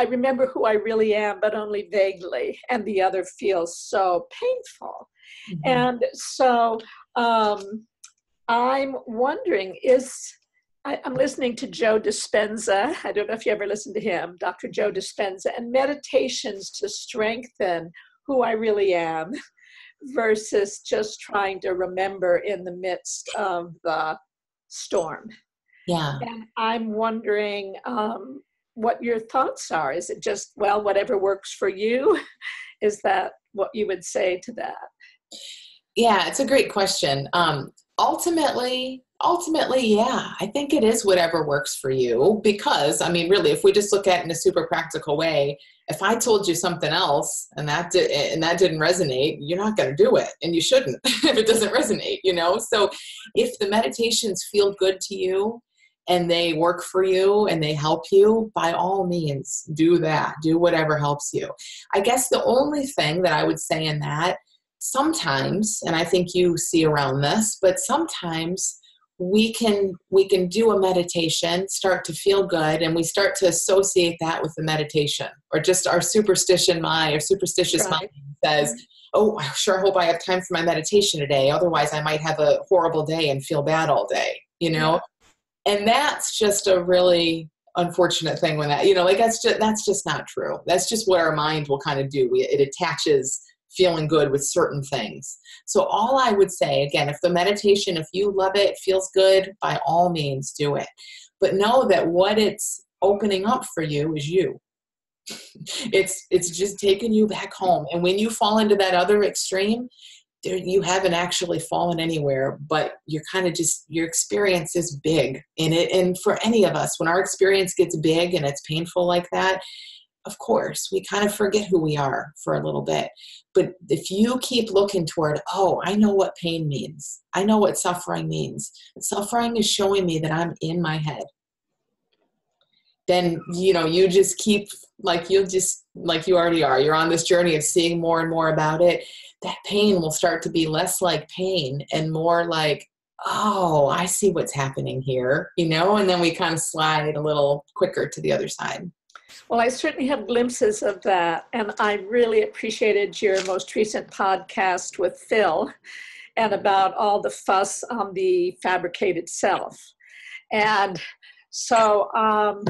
remember who I really am, but only vaguely, and the other feels so painful. Mm-hmm. And so I'm wondering, I'm listening to Joe Dispenza. I don't know if you ever listened to him, Dr. Joe Dispenza, and meditations to strengthen who I really am versus just trying to remember in the midst of the storm. Yeah. And I'm wondering what your thoughts are. Is it just, well, whatever works for you? Is that what you would say to that? Yeah, it's a great question. Ultimately, yeah, I think it is whatever works for you, because, really, if we just look at it in a super practical way, if I told you something else and that didn't resonate, you're not going to do it, and you shouldn't if it doesn't resonate, So if the meditations feel good to you and they work for you and they help you, by all means, do that. Do whatever helps you. I guess the only thing that I would say in that, sometimes, and I think you see around this, but sometimes we can do a meditation, start to feel good, and we start to associate that with the meditation, or just our superstitious mind says, oh, I sure hope I have time for my meditation today. Otherwise I might have a horrible day and feel bad all day, Yeah. And that's just a really unfortunate thing when that, that's just not true. That's just what our mind will kind of do. It attaches feeling good with certain things. So all I would say, again, if the meditation, if you love it, feels good, by all means do it. But know that what it's opening up for you is you. It's just taking you back home. And when you fall into that other extreme, you haven't actually fallen anywhere, but you're kind of just, your experience is big in it. And for any of us, when our experience gets big and it's painful like that, of course, we kind of forget who we are for a little bit. But if you keep looking toward, oh, I know what pain means. I know what suffering means. Suffering is showing me that I'm in my head. Then, you just keep, like you already are. You're on this journey of seeing more and more about it. That pain will start to be less like pain and more like, oh, I see what's happening here, and then we kind of slide a little quicker to the other side. Well, I certainly have glimpses of that, and I really appreciated your most recent podcast with Phil and about all the fuss on the fabricated self. And so I'm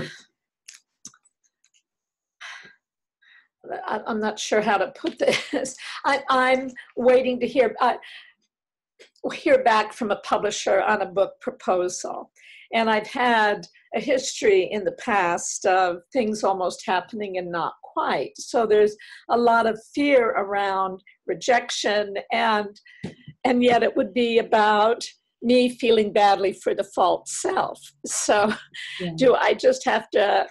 not sure how to put this. I'm waiting to hear back from a publisher on a book proposal. And I've had a history in the past of things almost happening and not quite. So there's a lot of fear around rejection, and yet it would be about me feeling badly for the false self. So do I just have to,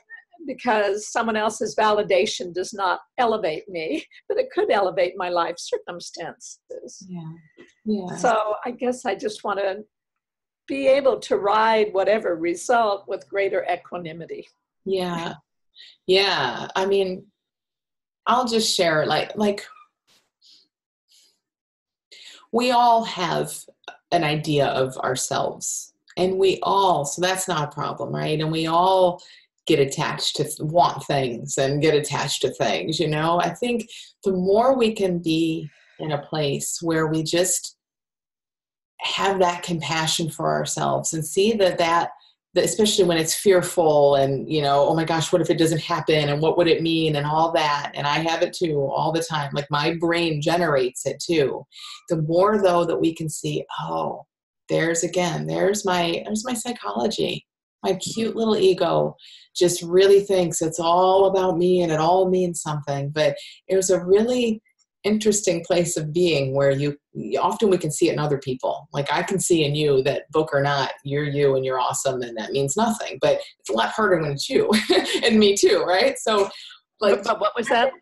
because someone else's validation does not elevate me, but it could elevate my life circumstances. So I guess I just want to be able to ride whatever result with greater equanimity. Yeah. I mean, I'll just share, like we all have an idea of ourselves, and so that's not a problem, right? And we all get attached to want things and get attached to things, I think the more we can be in a place where we just have that compassion for ourselves and see that especially when it's fearful and, oh my gosh, what if it doesn't happen? And what would it mean? And all that. And I have it too, all the time. Like my brain generates it too. The more though that we can see, oh, there's my psychology. My cute little ego just really thinks it's all about me and it all means something. But it was a really interesting place of being where often we can see it in other people. Like I can see in you that, book or not, you're you and you're awesome, and that means nothing. But it's a lot harder when it's you and me too, right? So like, but what was that?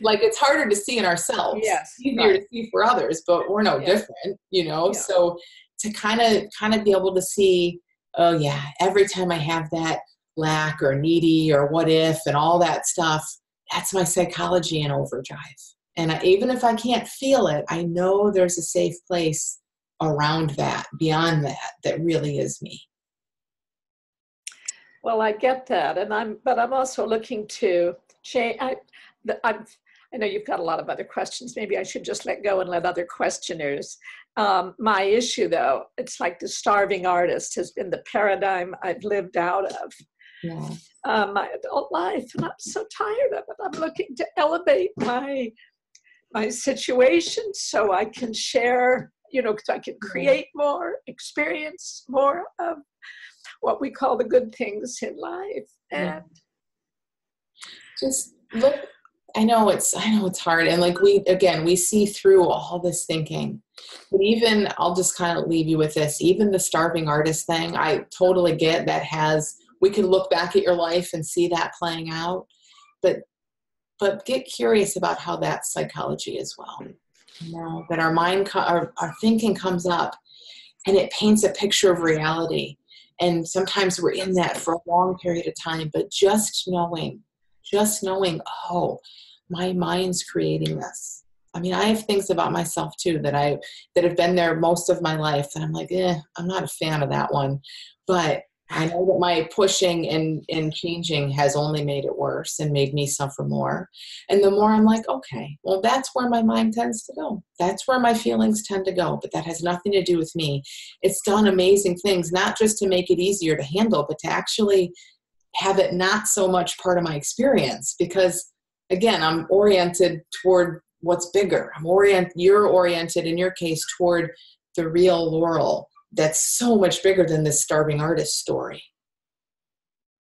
Like it's harder to see in ourselves. Yes, it's easier to see for others, but we're no different, So to kind of be able to see, oh yeah, every time I have that lack or needy or what if and all that stuff, that's my psychology in overdrive. And even if I can't feel it, I know there's a safe place around that, beyond that really is me. Well, I get that. But I'm also looking to change. I know you've got a lot of other questions. Maybe I should just let go and let other questioners. My issue though, it's like the starving artist has been the paradigm I've lived out of. My adult life, and I'm so tired of it. I'm looking to elevate my situation so I can share, so I can create more, experience more of what we call the good things in life. And just look, I know it's hard. And like we see through all this thinking, but even, I'll just kind of leave you with this, even the starving artist thing, I totally get we can look back at your life and see that playing out, but get curious about how that's psychology as well. That our mind, our thinking comes up and it paints a picture of reality. And sometimes we're in that for a long period of time, but just knowing, oh, my mind's creating this. I mean, I have things about myself too that have been there most of my life. And I'm like, I'm not a fan of that one. But I know that my pushing and changing has only made it worse and made me suffer more. And the more I'm like, okay, well, that's where my mind tends to go. That's where my feelings tend to go. But that has nothing to do with me. It's done amazing things, not just to make it easier to handle, but to actually have it not so much part of my experience. Because again, I'm oriented toward what's bigger. You're oriented in your case toward the real Laurel. That's so much bigger than this starving artist story.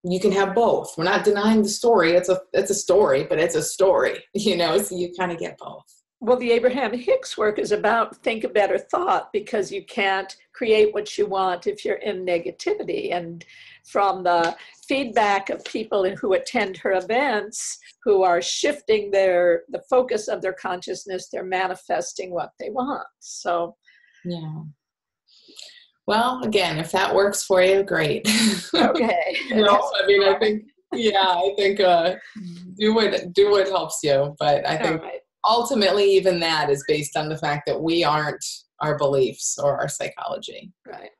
You can have both. We're not denying the story. It's a story, but it's a story, so you kind of get both. Well, the Abraham Hicks work is about think a better thought, because you can't create what you want if you're in negativity. And from the feedback of people who attend her events, who are shifting the focus of their consciousness, they're manifesting what they want. So, yeah. Well, again, if that works for you, great. Okay. I think do what helps you. But I think ultimately even that is based on the fact that we aren't our beliefs or our psychology. Right.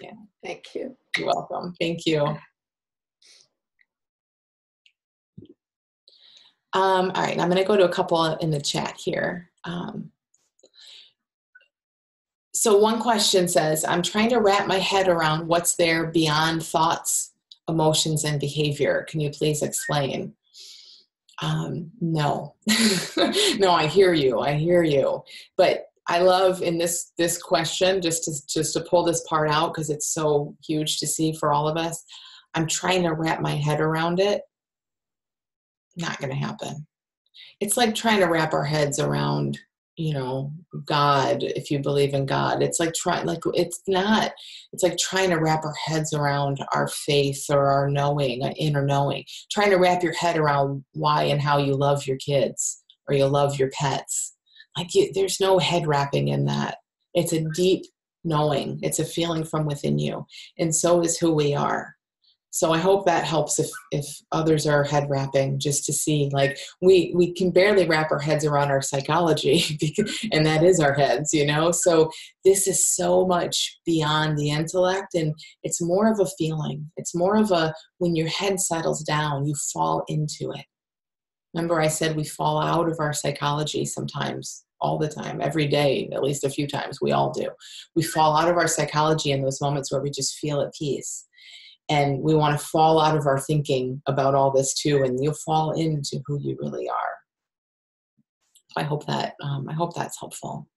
Yeah. Thank you. You're welcome. Thank you. All right. I'm going to go to a couple in the chat here. So one question says, I'm trying to wrap my head around what's there beyond thoughts, emotions, and behavior. Can you please explain? No. No, I hear you. But I love in this question, just to pull this part out, because it's so huge to see for all of us. I'm trying to wrap my head around it, not going to happen. It's like trying to wrap our heads around, God, if you believe in God. It's like it's like trying to wrap our heads around our faith or our knowing, our inner knowing, trying to wrap your head around why and how you love your kids or you love your pets. There's no head wrapping in that. It's a deep knowing. It's a feeling from within you. And so is who we are. So I hope that helps if others are head wrapping, just to see, we can barely wrap our heads around our psychology, and that is our heads, So this is so much beyond the intellect, and it's more of a feeling. It's more of when your head settles down, you fall into it. Remember I said we fall out of our psychology sometimes, all the time, every day, at least a few times. We all do. We fall out of our psychology in those moments where we just feel at peace. And we want to fall out of our thinking about all this too, and you'll fall into who you really are. I hope that's helpful.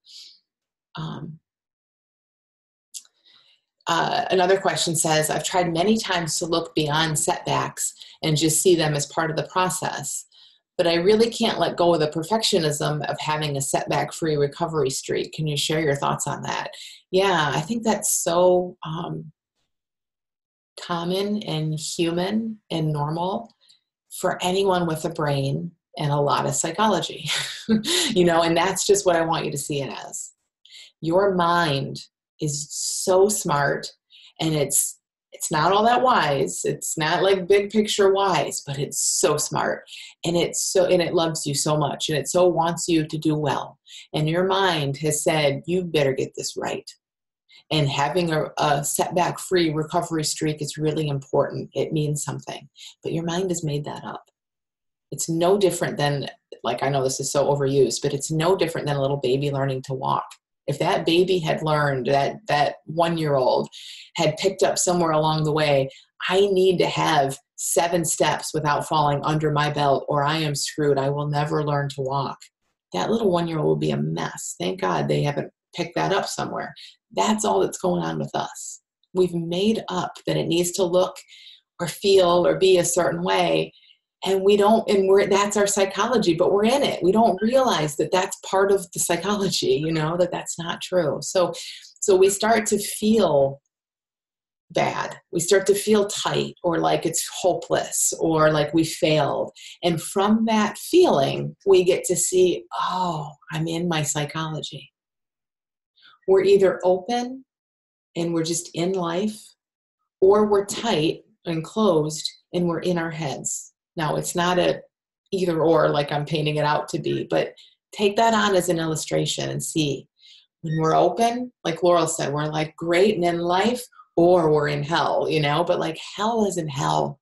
Another question says, I've tried many times to look beyond setbacks and just see them as part of the process, but I really can't let go of the perfectionism of having a setback-free recovery streak. Can you share your thoughts on that? Yeah, I think that's so common and human and normal for anyone with a brain and a lot of psychology, and that's just what I want you to see it as. Your mind is so smart, and it's not all that wise. It's not like big picture wise, but it's so smart, and it loves you so much, and it so wants you to do well. And your mind has said, you better get this right. And having a setback-free recovery streak is really important. It means something. But your mind has made that up. It's no different than, I know this is so overused, but it's no different than a little baby learning to walk. If that baby had learned, that 1-year-old had picked up somewhere along the way, I need to have 7 steps without falling under my belt, or I am screwed. I will never learn to walk. That little 1-year-old will be a mess. Thank God they haven't picked that up somewhere. That's all that's going on with us. We've made up that it needs to look or feel or be a certain way, and we don't, and that's our psychology, but we're in it. We don't realize that that's part of the psychology, that that's not true. So we start to feel bad. We start to feel tight, or like it's hopeless, or like we failed. And from that feeling, we get to see, oh, I'm in my psychology. We're either open and we're just in life, or we're tight and closed and we're in our heads. Now, it's not a either or like I'm painting it out to be, but take that on as an illustration and see. When we're open, like Laurel said, we're like great and in life, or we're in hell, but hell isn't hell.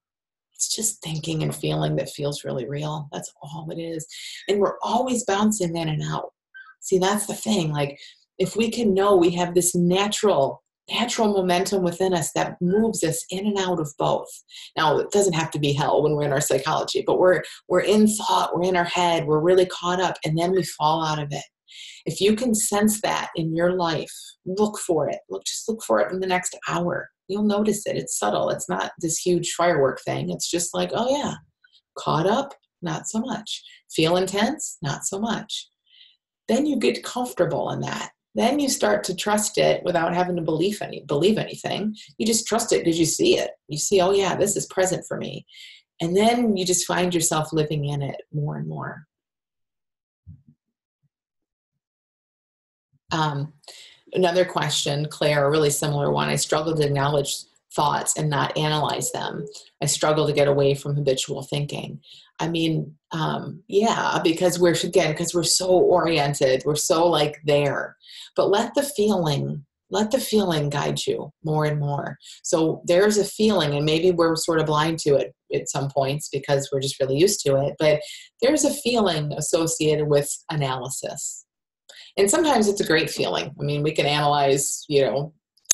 It's just thinking and feeling that feels really real. That's all it is. And we're always bouncing in and out. See, that's the thing. If we can know we have this natural momentum within us that moves us in and out of both. Now, it doesn't have to be hell when we're in our psychology, but we're in thought, we're in our head, we're really caught up, and then we fall out of it. If you can sense that in your life, look for it. Just look for it in the next hour. You'll notice it. It's subtle. It's not this huge firework thing. It's just like, oh yeah, caught up, not so much. Feel intense, not so much. Then you get comfortable in that. Then you start to trust it without having to believe anything. You just trust it because you see it. You see, oh yeah, this is present for me. And then you just find yourself living in it more and more. Another question, Claire, a really similar one. I struggle to acknowledge thoughts and not analyze them. I struggle to get away from habitual thinking. I mean, yeah, because we're so oriented, we're so there. But let the feeling guide you more and more. So there's a feeling, and maybe we're sort of blind to it at some points because we're just really used to it, but there's a feeling associated with analysis. And sometimes it's a great feeling. I mean, we can analyze,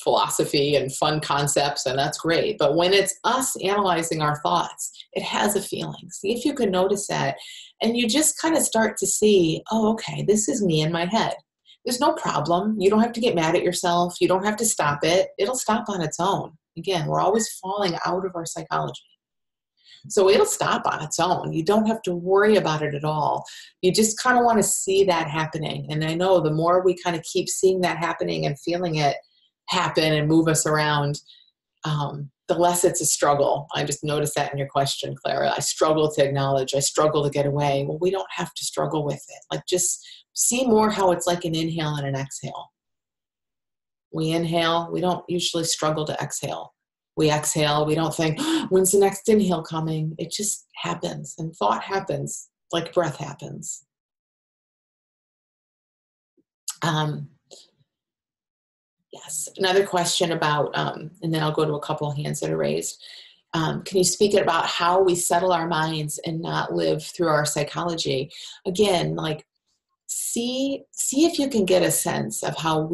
philosophy and fun concepts, and that's great. But when it's us analyzing our thoughts, it has a feeling. See if you can notice that. And you just kind of start to see, oh, okay, this is me in my head. There's no problem. You don't have to get mad at yourself. You don't have to stop it. It'll stop on its own. Again, we're always falling out of our psychology. So it'll stop on its own. You don't have to worry about it at all. You just kind of want to see that happening. And I know the more we kind of keep seeing that happening and feeling it happen and move us around, the less it's a struggle. I just noticed that in your question, Clara. I struggle to acknowledge. I struggle to get away. Well, we don't have to struggle with it. Like, just see more how it's like an inhale and an exhale. We inhale. We don't usually struggle to exhale. We exhale. We don't think, when's the next inhale coming? It just happens. And thought happens like breath happens. Yes. Another question about, and then I'll go to a couple of hands that are raised. Can you speak about how we settle our minds and not live through our psychology? Again, like, see if you can get a sense of how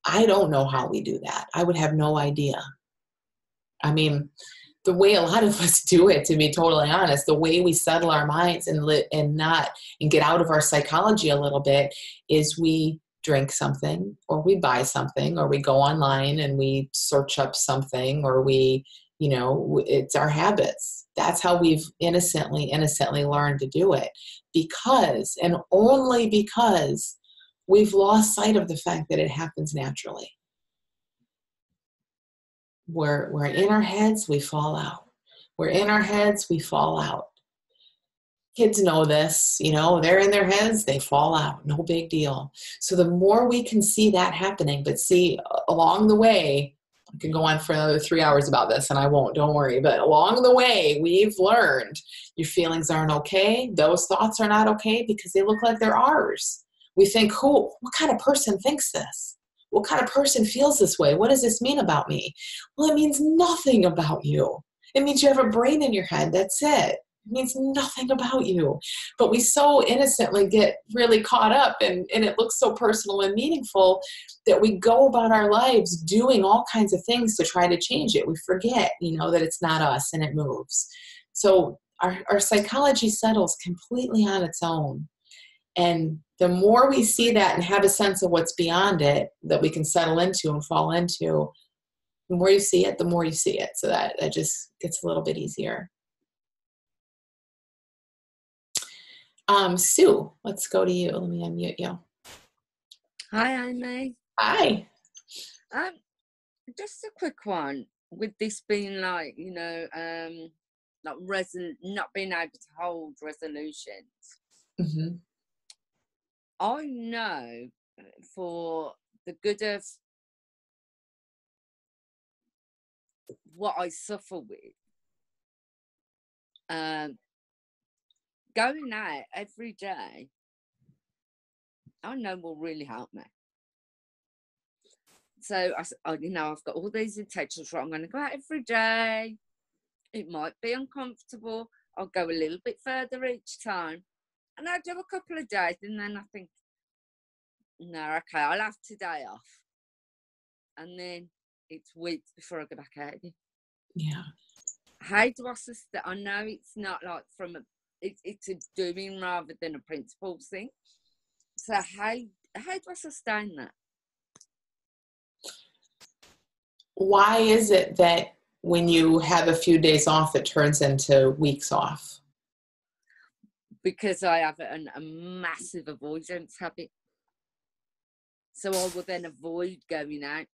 I don't know how we do that. I would have no idea. I mean, the way a lot of us do it, to be totally honest, the way we settle our minds and get out of our psychology a little bit is we drink something, or we buy something, or we go online and we search up something, or it's our habits. That's how we've innocently learned to do it, because, and only because, we've lost sight of the fact that it happens naturally. We're in our heads, we fall out. We're in our heads, we fall out. Kids know this, they're in their heads, they fall out, no big deal. So the more we can see that happening, but see along the way, I can go on for another 3 hours about this, and I won't, don't worry, but along the way, we've learned your feelings aren't okay, those thoughts are not okay, because they look like they're ours. We think, what kind of person thinks this? What kind of person feels this way? What does this mean about me? Well, it means nothing about you. It means you have a brain in your head, that's it. It means nothing about you. But we so innocently get really caught up, and it looks so personal and meaningful that we go about our lives doing all kinds of things to try to change it. We forget, that it's not us and it moves. So our psychology settles completely on its own. And the more we see that and have a sense of what's beyond it that we can settle into and fall into, the more you see it, the more you see it. So that just gets a little bit easier. Sue, let's go to you. Let me unmute you. Hi, Amy. Hi. Just a quick one. With this being like, not being able to hold resolutions. Mm-hmm. I know for the good of what I suffer with, going out every day, I know will really help me. So I've got all these intentions, right? I'm going to go out every day. It might be uncomfortable. I'll go a little bit further each time. And I'll do a couple of days, and then I think, no, okay, I'll have today off. And then it's weeks before I go back out again. Yeah. How do I sustain? I know it's not like it's a doing rather than a principles thing. So how do I sustain that? Why is it that when you have a few days off, it turns into weeks off? Because I have a massive avoidance habit. So I will then avoid going out.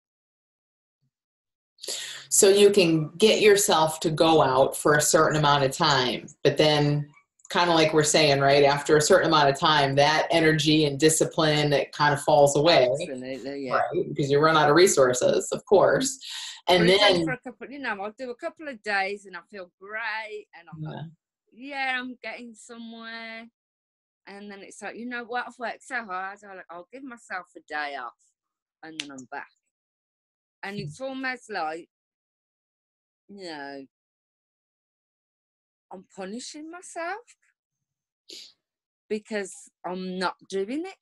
So you can get yourself to go out for a certain amount of time, but then kind of like we're saying, right, after a certain amount of time, that energy and discipline, it kind of falls away. Absolutely, yeah. Right, because you run out of resources, of course. And then for a couple, I'll do a couple of days and I feel great, and I'm I'm getting somewhere. And then it's like, what, I've worked so hard, I'll give myself a day off, and then I'm back. And it's almost like, I'm punishing myself because I'm not doing it.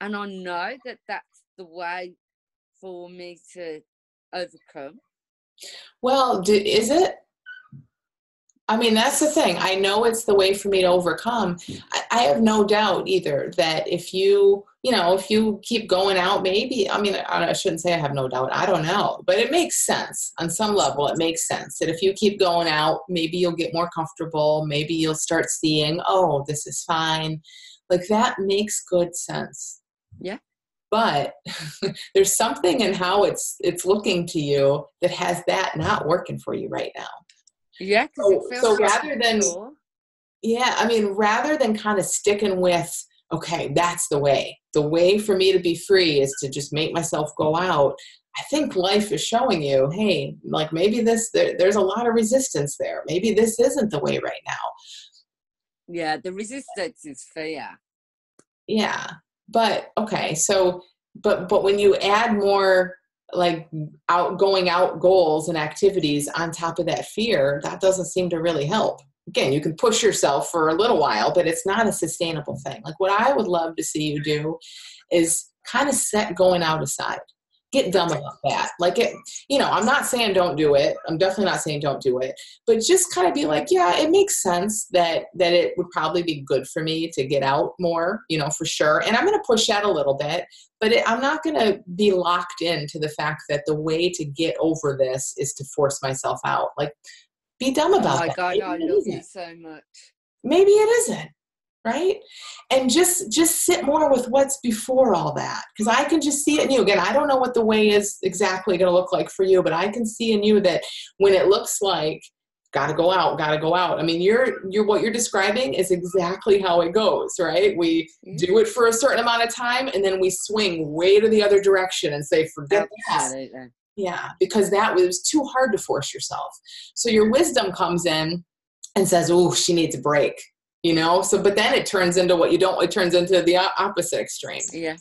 And I know that that's the way for me to overcome. Well, is it? I mean, that's the thing. I know it's the way for me to overcome. I have no doubt either that if you keep going out, maybe, I mean, I shouldn't say I have no doubt. I don't know, but it makes sense on some level. It makes sense that if you keep going out, maybe you'll get more comfortable. Maybe you'll start seeing, oh, this is fine. Like that makes good sense. Yeah. But there's something in how it's looking to you that has that not working for you right now. Yeah. So rather than, yeah, I mean, rather than kind of sticking with, okay, that's the way. The way for me to be free is to just make myself go out. I think life is showing you, hey, like maybe there's a lot of resistance there. Maybe this isn't the way right now. Yeah, the resistance is fear. Yeah. But okay, so but when you add more like going out goals and activities on top of that fear, that doesn't seem to really help. Again, you can push yourself for a little while, but it's not a sustainable thing. Like what I would love to see you do is kind of set going out aside. Get dumb about that. Like I'm not saying don't do it. I'm definitely not saying don't do it, but just kind of be like, yeah, it makes sense that it would probably be good for me to get out more, for sure. And I'm going to push that a little bit, but I'm not going to be locked into the fact that the way to get over this is to force myself out. Like, be dumb about that. Oh my God, I love you so much. Maybe it isn't, right? And just sit more with what's before all that. Because I can just see it in you. Again, I don't know what the way is exactly going to look like for you, but I can see in you that when it looks like, gotta go out. I mean, what you're describing is exactly how it goes, right? We do it for a certain amount of time, and then we swing way to the other direction and say, forget that. Yeah, because that was too hard to force yourself. So your wisdom comes in and says, oh, she needs a break, So, but then it turns into it turns into the opposite extreme. Yeah.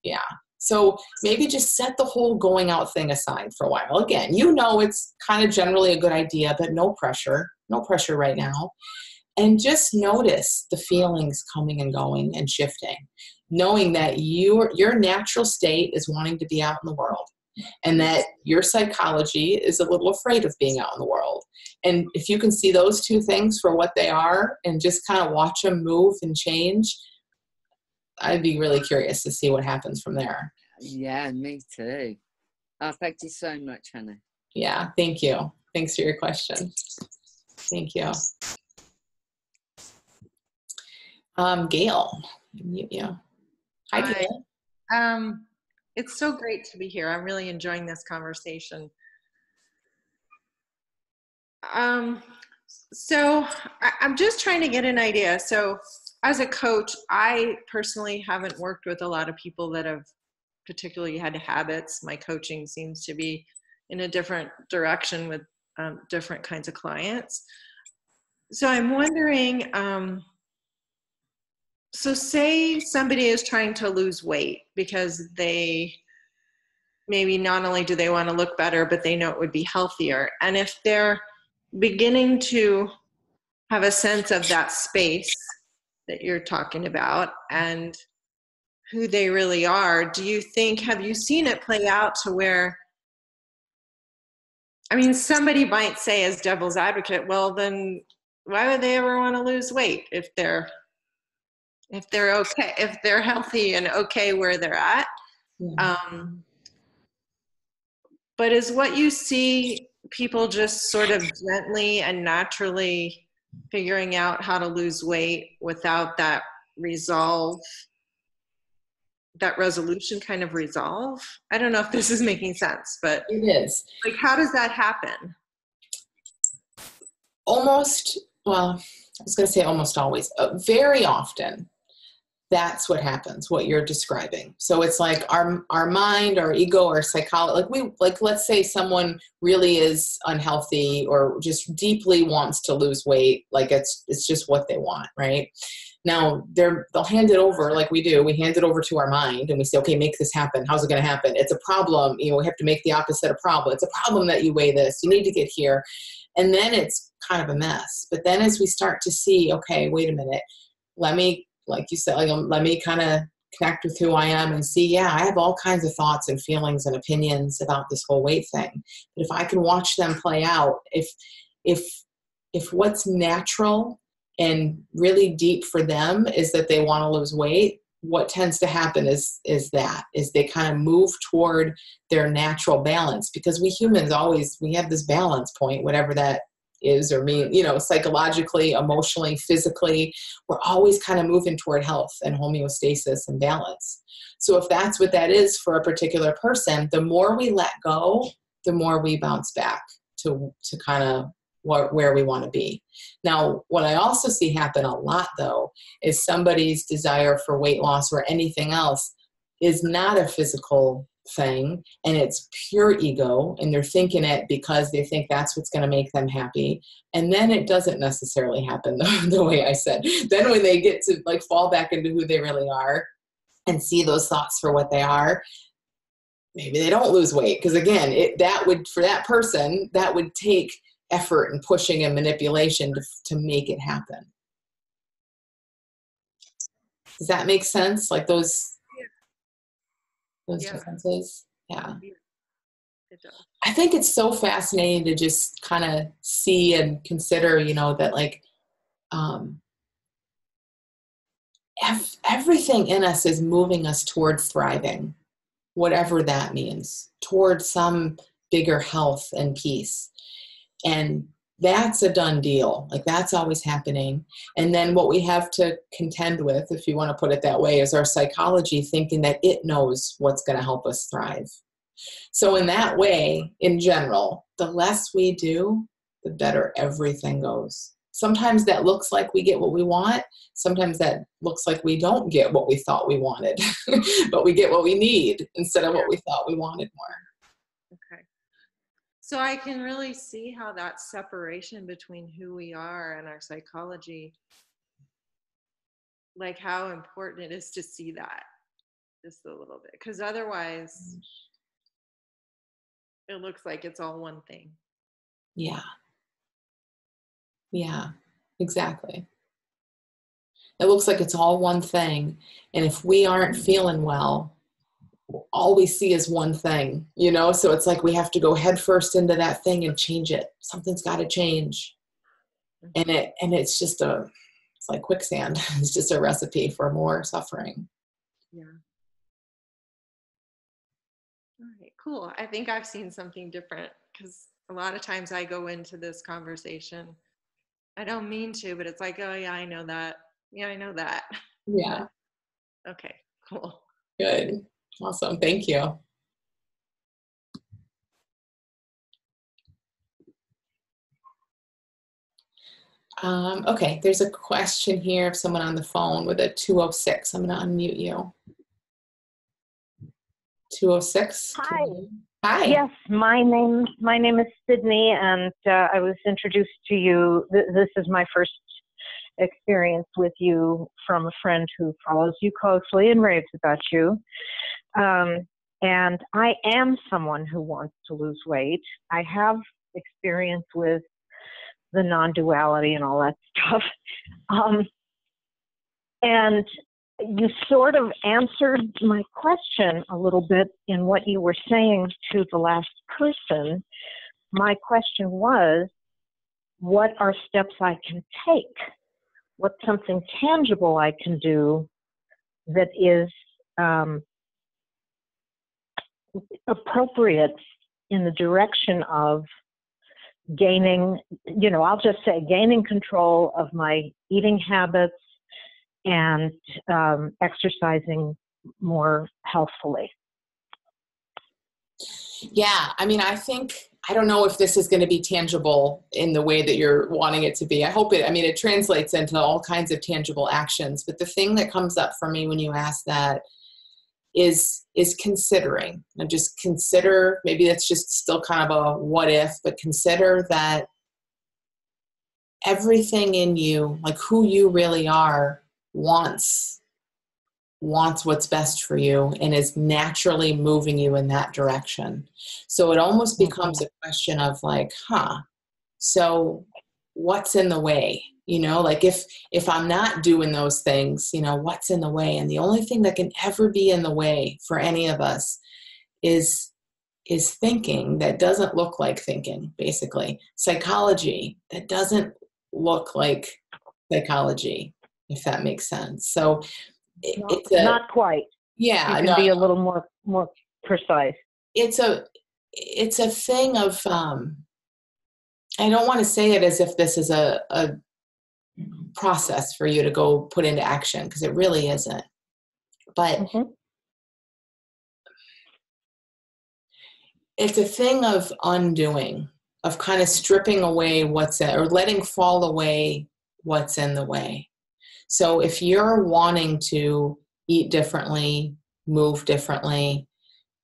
Yeah. So maybe just set the whole going out thing aside for a while. Again, it's kind of generally a good idea, but no pressure right now. And just notice the feelings coming and going and shifting, knowing that your natural state is wanting to be out in the world. And that your psychology is a little afraid of being out in the world. And if you can see those two things for what they are and just kind of watch them move and change, I'd be really curious to see what happens from there. Yeah, me too. Oh, thank you so much, Hannah. Yeah, thank you. Thanks for your question. Thank you. Gail. Yeah. Hi, Gail. It's so great to be here. I'm really enjoying this conversation. So I'm just trying to get an idea. So as a coach, I personally haven't worked with a lot of people that have particularly had habits. My coaching seems to be in a different direction with different kinds of clients. So I'm wondering, so say somebody is trying to lose weight because they maybe not only do they want to look better, but they know it would be healthier. And if they're beginning to have a sense of that space that you're talking about and who they really are, have you seen it play out to where, I mean, somebody might say as devil's advocate, well, then why would they ever want to lose weight if they're okay, if they're healthy and okay where they're at? But is what you see people just sort of gently and naturally figuring out how to lose weight without that resolution kind of resolve? I don't know if this is making sense, but it is. Like, how does that happen? Almost, well, I was going to say almost always, very often, that's what happens, what you're describing. So it's like our mind, our ego, our psychology, let's say someone really is unhealthy or just deeply wants to lose weight. Like it's just what they want, right? Now they'll hand it over like we do. We hand it over to our mind and we say, okay, make this happen. How's it going to happen? It's a problem. We have to make the opposite a problem. It's a problem that you weigh this. You need to get here. And then it's kind of a mess. But then as we start to see, okay, wait a minute, like you said, let me kind of connect with who I am and see, yeah, I have all kinds of thoughts and feelings and opinions about this whole weight thing. But if I can watch them play out, if what's natural and really deep for them is that they want to lose weight, what tends to happen is they kind of move toward their natural balance, because we humans we have this balance point, whatever that is or mean, psychologically, emotionally, physically, we're always kind of moving toward health and homeostasis and balance. So if that's what that is for a particular person, the more we let go, the more we bounce back to kind of where we want to be. Now, what I also see happen a lot, though, is somebody's desire for weight loss or anything else is not a physical thing, and it's pure ego, and they're thinking it because they think that's what's going to make them happy. And then it doesn't necessarily happen the way I said. Then when they get to like fall back into who they really are and see those thoughts for what they are, maybe they don't lose weight. Because again, for that person, that would take effort and pushing and manipulation to make it happen. Does that make sense? Like those differences? Yeah. It does. I think it's so fascinating to just kind of see and consider, that like everything in us is moving us towards thriving, whatever that means, towards some bigger health and peace. And that's a done deal. Like that's always happening. And then what we have to contend with, if you want to put it that way, is our psychology thinking that it knows what's going to help us thrive. So in that way, in general, the less we do, the better everything goes. Sometimes that looks like we get what we want. Sometimes that looks like we don't get what we thought we wanted, but we get what we need instead of what we thought we wanted more. Okay. So I can really see how that separation between who we are and our psychology, like how important it is to see that just a little bit. Because otherwise, it looks like it's all one thing. Yeah. Yeah, exactly. It looks like it's all one thing. And if we aren't feeling well, all we see is one thing, so it's like we have to go headfirst into that thing and change it. Something's got to change. And it's just it's like quicksand. It's just a recipe for more suffering. Yeah. All right, cool. I think I've seen something different, because a lot of times I go into this conversation, I don't mean to, but it's like, oh yeah, I know that. Yeah, I know that. Yeah. Okay, cool. Good. Awesome. Thank you. Okay, there's a question here of someone on the phone with a 206. I'm going to unmute you. 206. Hi. Hi. Yes, my name is Sydney, and I was introduced to you. This is my first experience with you from a friend who follows you closely and raves about you. And I am someone who wants to lose weight. I have experience with the non-duality and all that stuff. And you sort of answered my question a little bit in what you were saying to the last person. My question was, what are steps I can take? What's something tangible I can do that is appropriate in the direction of gaining, I'll just say gaining control of my eating habits and exercising more healthfully? Yeah, I don't know if this is going to be tangible in the way that you're wanting it to be. I hope it translates into all kinds of tangible actions. But the thing that comes up for me when you ask that is considering. And just consider, maybe that's just still kind of a what if, but consider that everything in you, like who you really are, wants what's best for you and is naturally moving you in that direction. So it almost becomes a question of like, so what's in the way? Like if I'm not doing those things, what's in the way? And the only thing that can ever be in the way for any of us is thinking that doesn't look like thinking, basically. Psychology that doesn't look like psychology, if that makes sense. So it's not quite. Yeah, you can be a little more precise. It's a thing of I don't want to say it as if this is a process for you to go put into action, because it really isn't. But it's a thing of undoing, of kind of stripping away or letting fall away what's in the way. So if you're wanting to eat differently, move differently,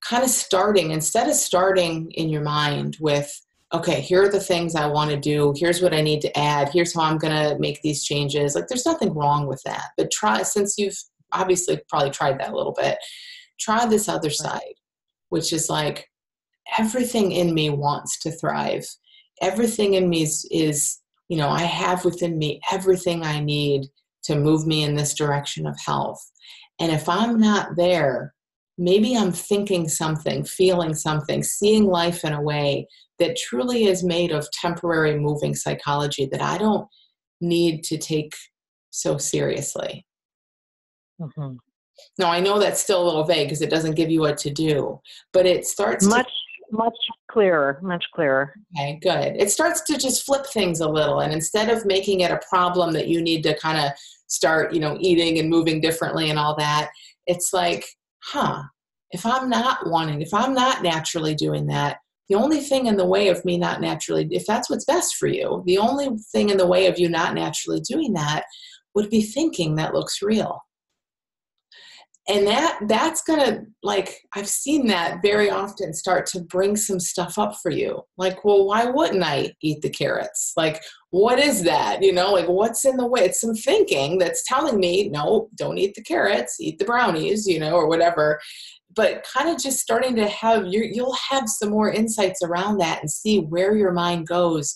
kind of instead of starting in your mind with, okay, here are the things I want to do. Here's what I need to add. Here's how I'm going to make these changes. Like, there's nothing wrong with that. But since you've obviously probably tried that a little bit, try this other side, which is like, everything in me wants to thrive. Everything in me is, I have within me everything I need to move me in this direction of health. And if I'm not there, maybe I'm thinking something, feeling something, seeing life in a way that truly is made of temporary moving psychology that I don't need to take so seriously. Now, I know that's still a little vague because it doesn't give you what to do, but it starts much clearer. Okay, good. It starts to just flip things a little. And instead of making it a problem that you need to kind of start, eating and moving differently and all that, it's like, if I'm not naturally doing that, the only thing in the way of me not naturally, if that's what's best for you, the only thing in the way of you not naturally doing that would be thinking that looks real. And that's gonna, I've seen that very often start to bring some stuff up for you. Like, well, why wouldn't I eat the carrots? Like, what is that? What's in the way? It's some thinking that's telling me, no, don't eat the carrots, eat the brownies, or whatever. But kind of just starting to you'll have some more insights around that and see where your mind goes,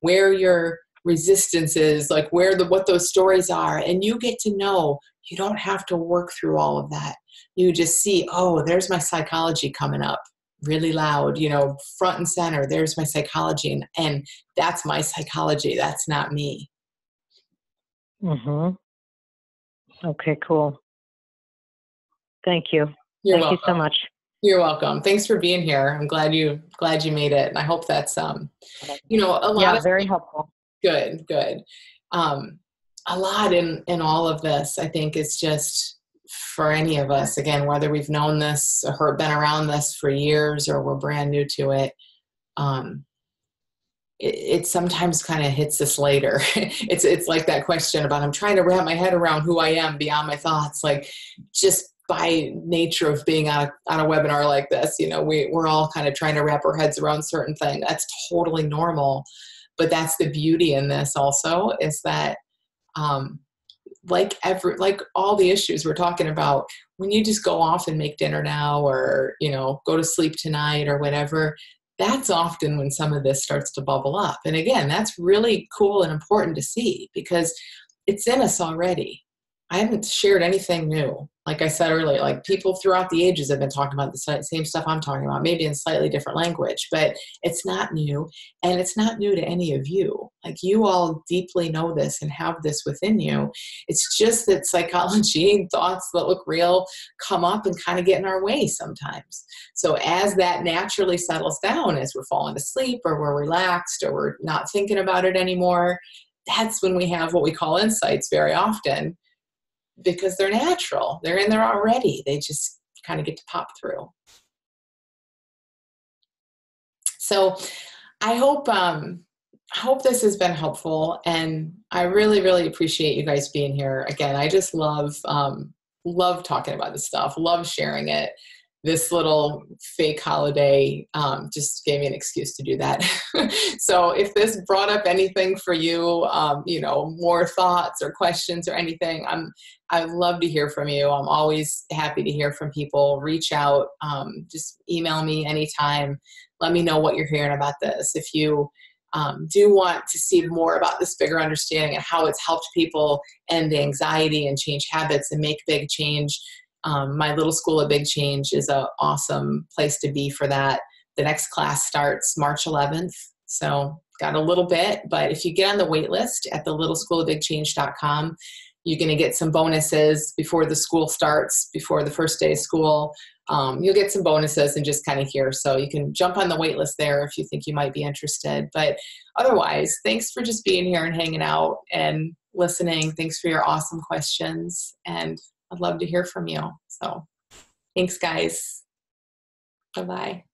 where your resistance is, like what those stories are. And you get to know you don't have to work through all of that. You just see, oh, there's my psychology coming up really loud, front and center. There's my psychology. And that's my psychology. That's not me. Okay, cool. Thank you. Thank you so much. You're welcome. Thanks for being here. I'm glad you made it. And I hope that's, a lot of very helpful. Good. A lot in all of this, I think, is just for any of us, again, whether we've known this or been around this for years or we're brand new to it, it sometimes kind of hits us later. It's like that question about, I'm trying to wrap my head around who I am beyond my thoughts. Like, just by nature of being on a webinar like this, we're all kind of trying to wrap our heads around certain things. That's totally normal. But that's the beauty in this also, is that like all the issues we're talking about, when you just go off and make dinner now, or go to sleep tonight or whatever, that's often when some of this starts to bubble up. And again, that's really cool and important to see, because it's in us already. I haven't shared anything new. Like I said earlier, like, people throughout the ages have been talking about the same stuff I'm talking about, maybe in slightly different language, but it's not new. And it's not new to any of you. Like, you all deeply know this and have this within you. It's just that psychology and thoughts that look real come up and kind of get in our way sometimes. So as that naturally settles down, as we're falling asleep or we're relaxed or we're not thinking about it anymore, that's when we have what we call insights very often. Because they're natural. They're in there already. They just kind of get to pop through. So I hope this has been helpful. And I really, really appreciate you guys being here. Again, I just love talking about this stuff, love sharing it. This little fake holiday just gave me an excuse to do that. So if this brought up anything for you, more thoughts or questions or anything, I'd love to hear from you. I'm always happy to hear from people. Reach out, just email me anytime. Let me know what you're hearing about this. If you do want to see more about this bigger understanding and how it's helped people end anxiety and change habits and make big change, my little School of Big Change is an awesome place to be for that. The next class starts March 11th. So got a little bit, but if you get on the wait list at the littleschoolofbigchange.com, you're going to get some bonuses before the school starts, before the first day of school. You'll get some bonuses and just kind of hear. So you can jump on the wait list there if you think you might be interested. But otherwise, thanks for just being here and hanging out and listening. Thanks for your awesome questions. And I'd love to hear from you. So thanks, guys. Bye-bye.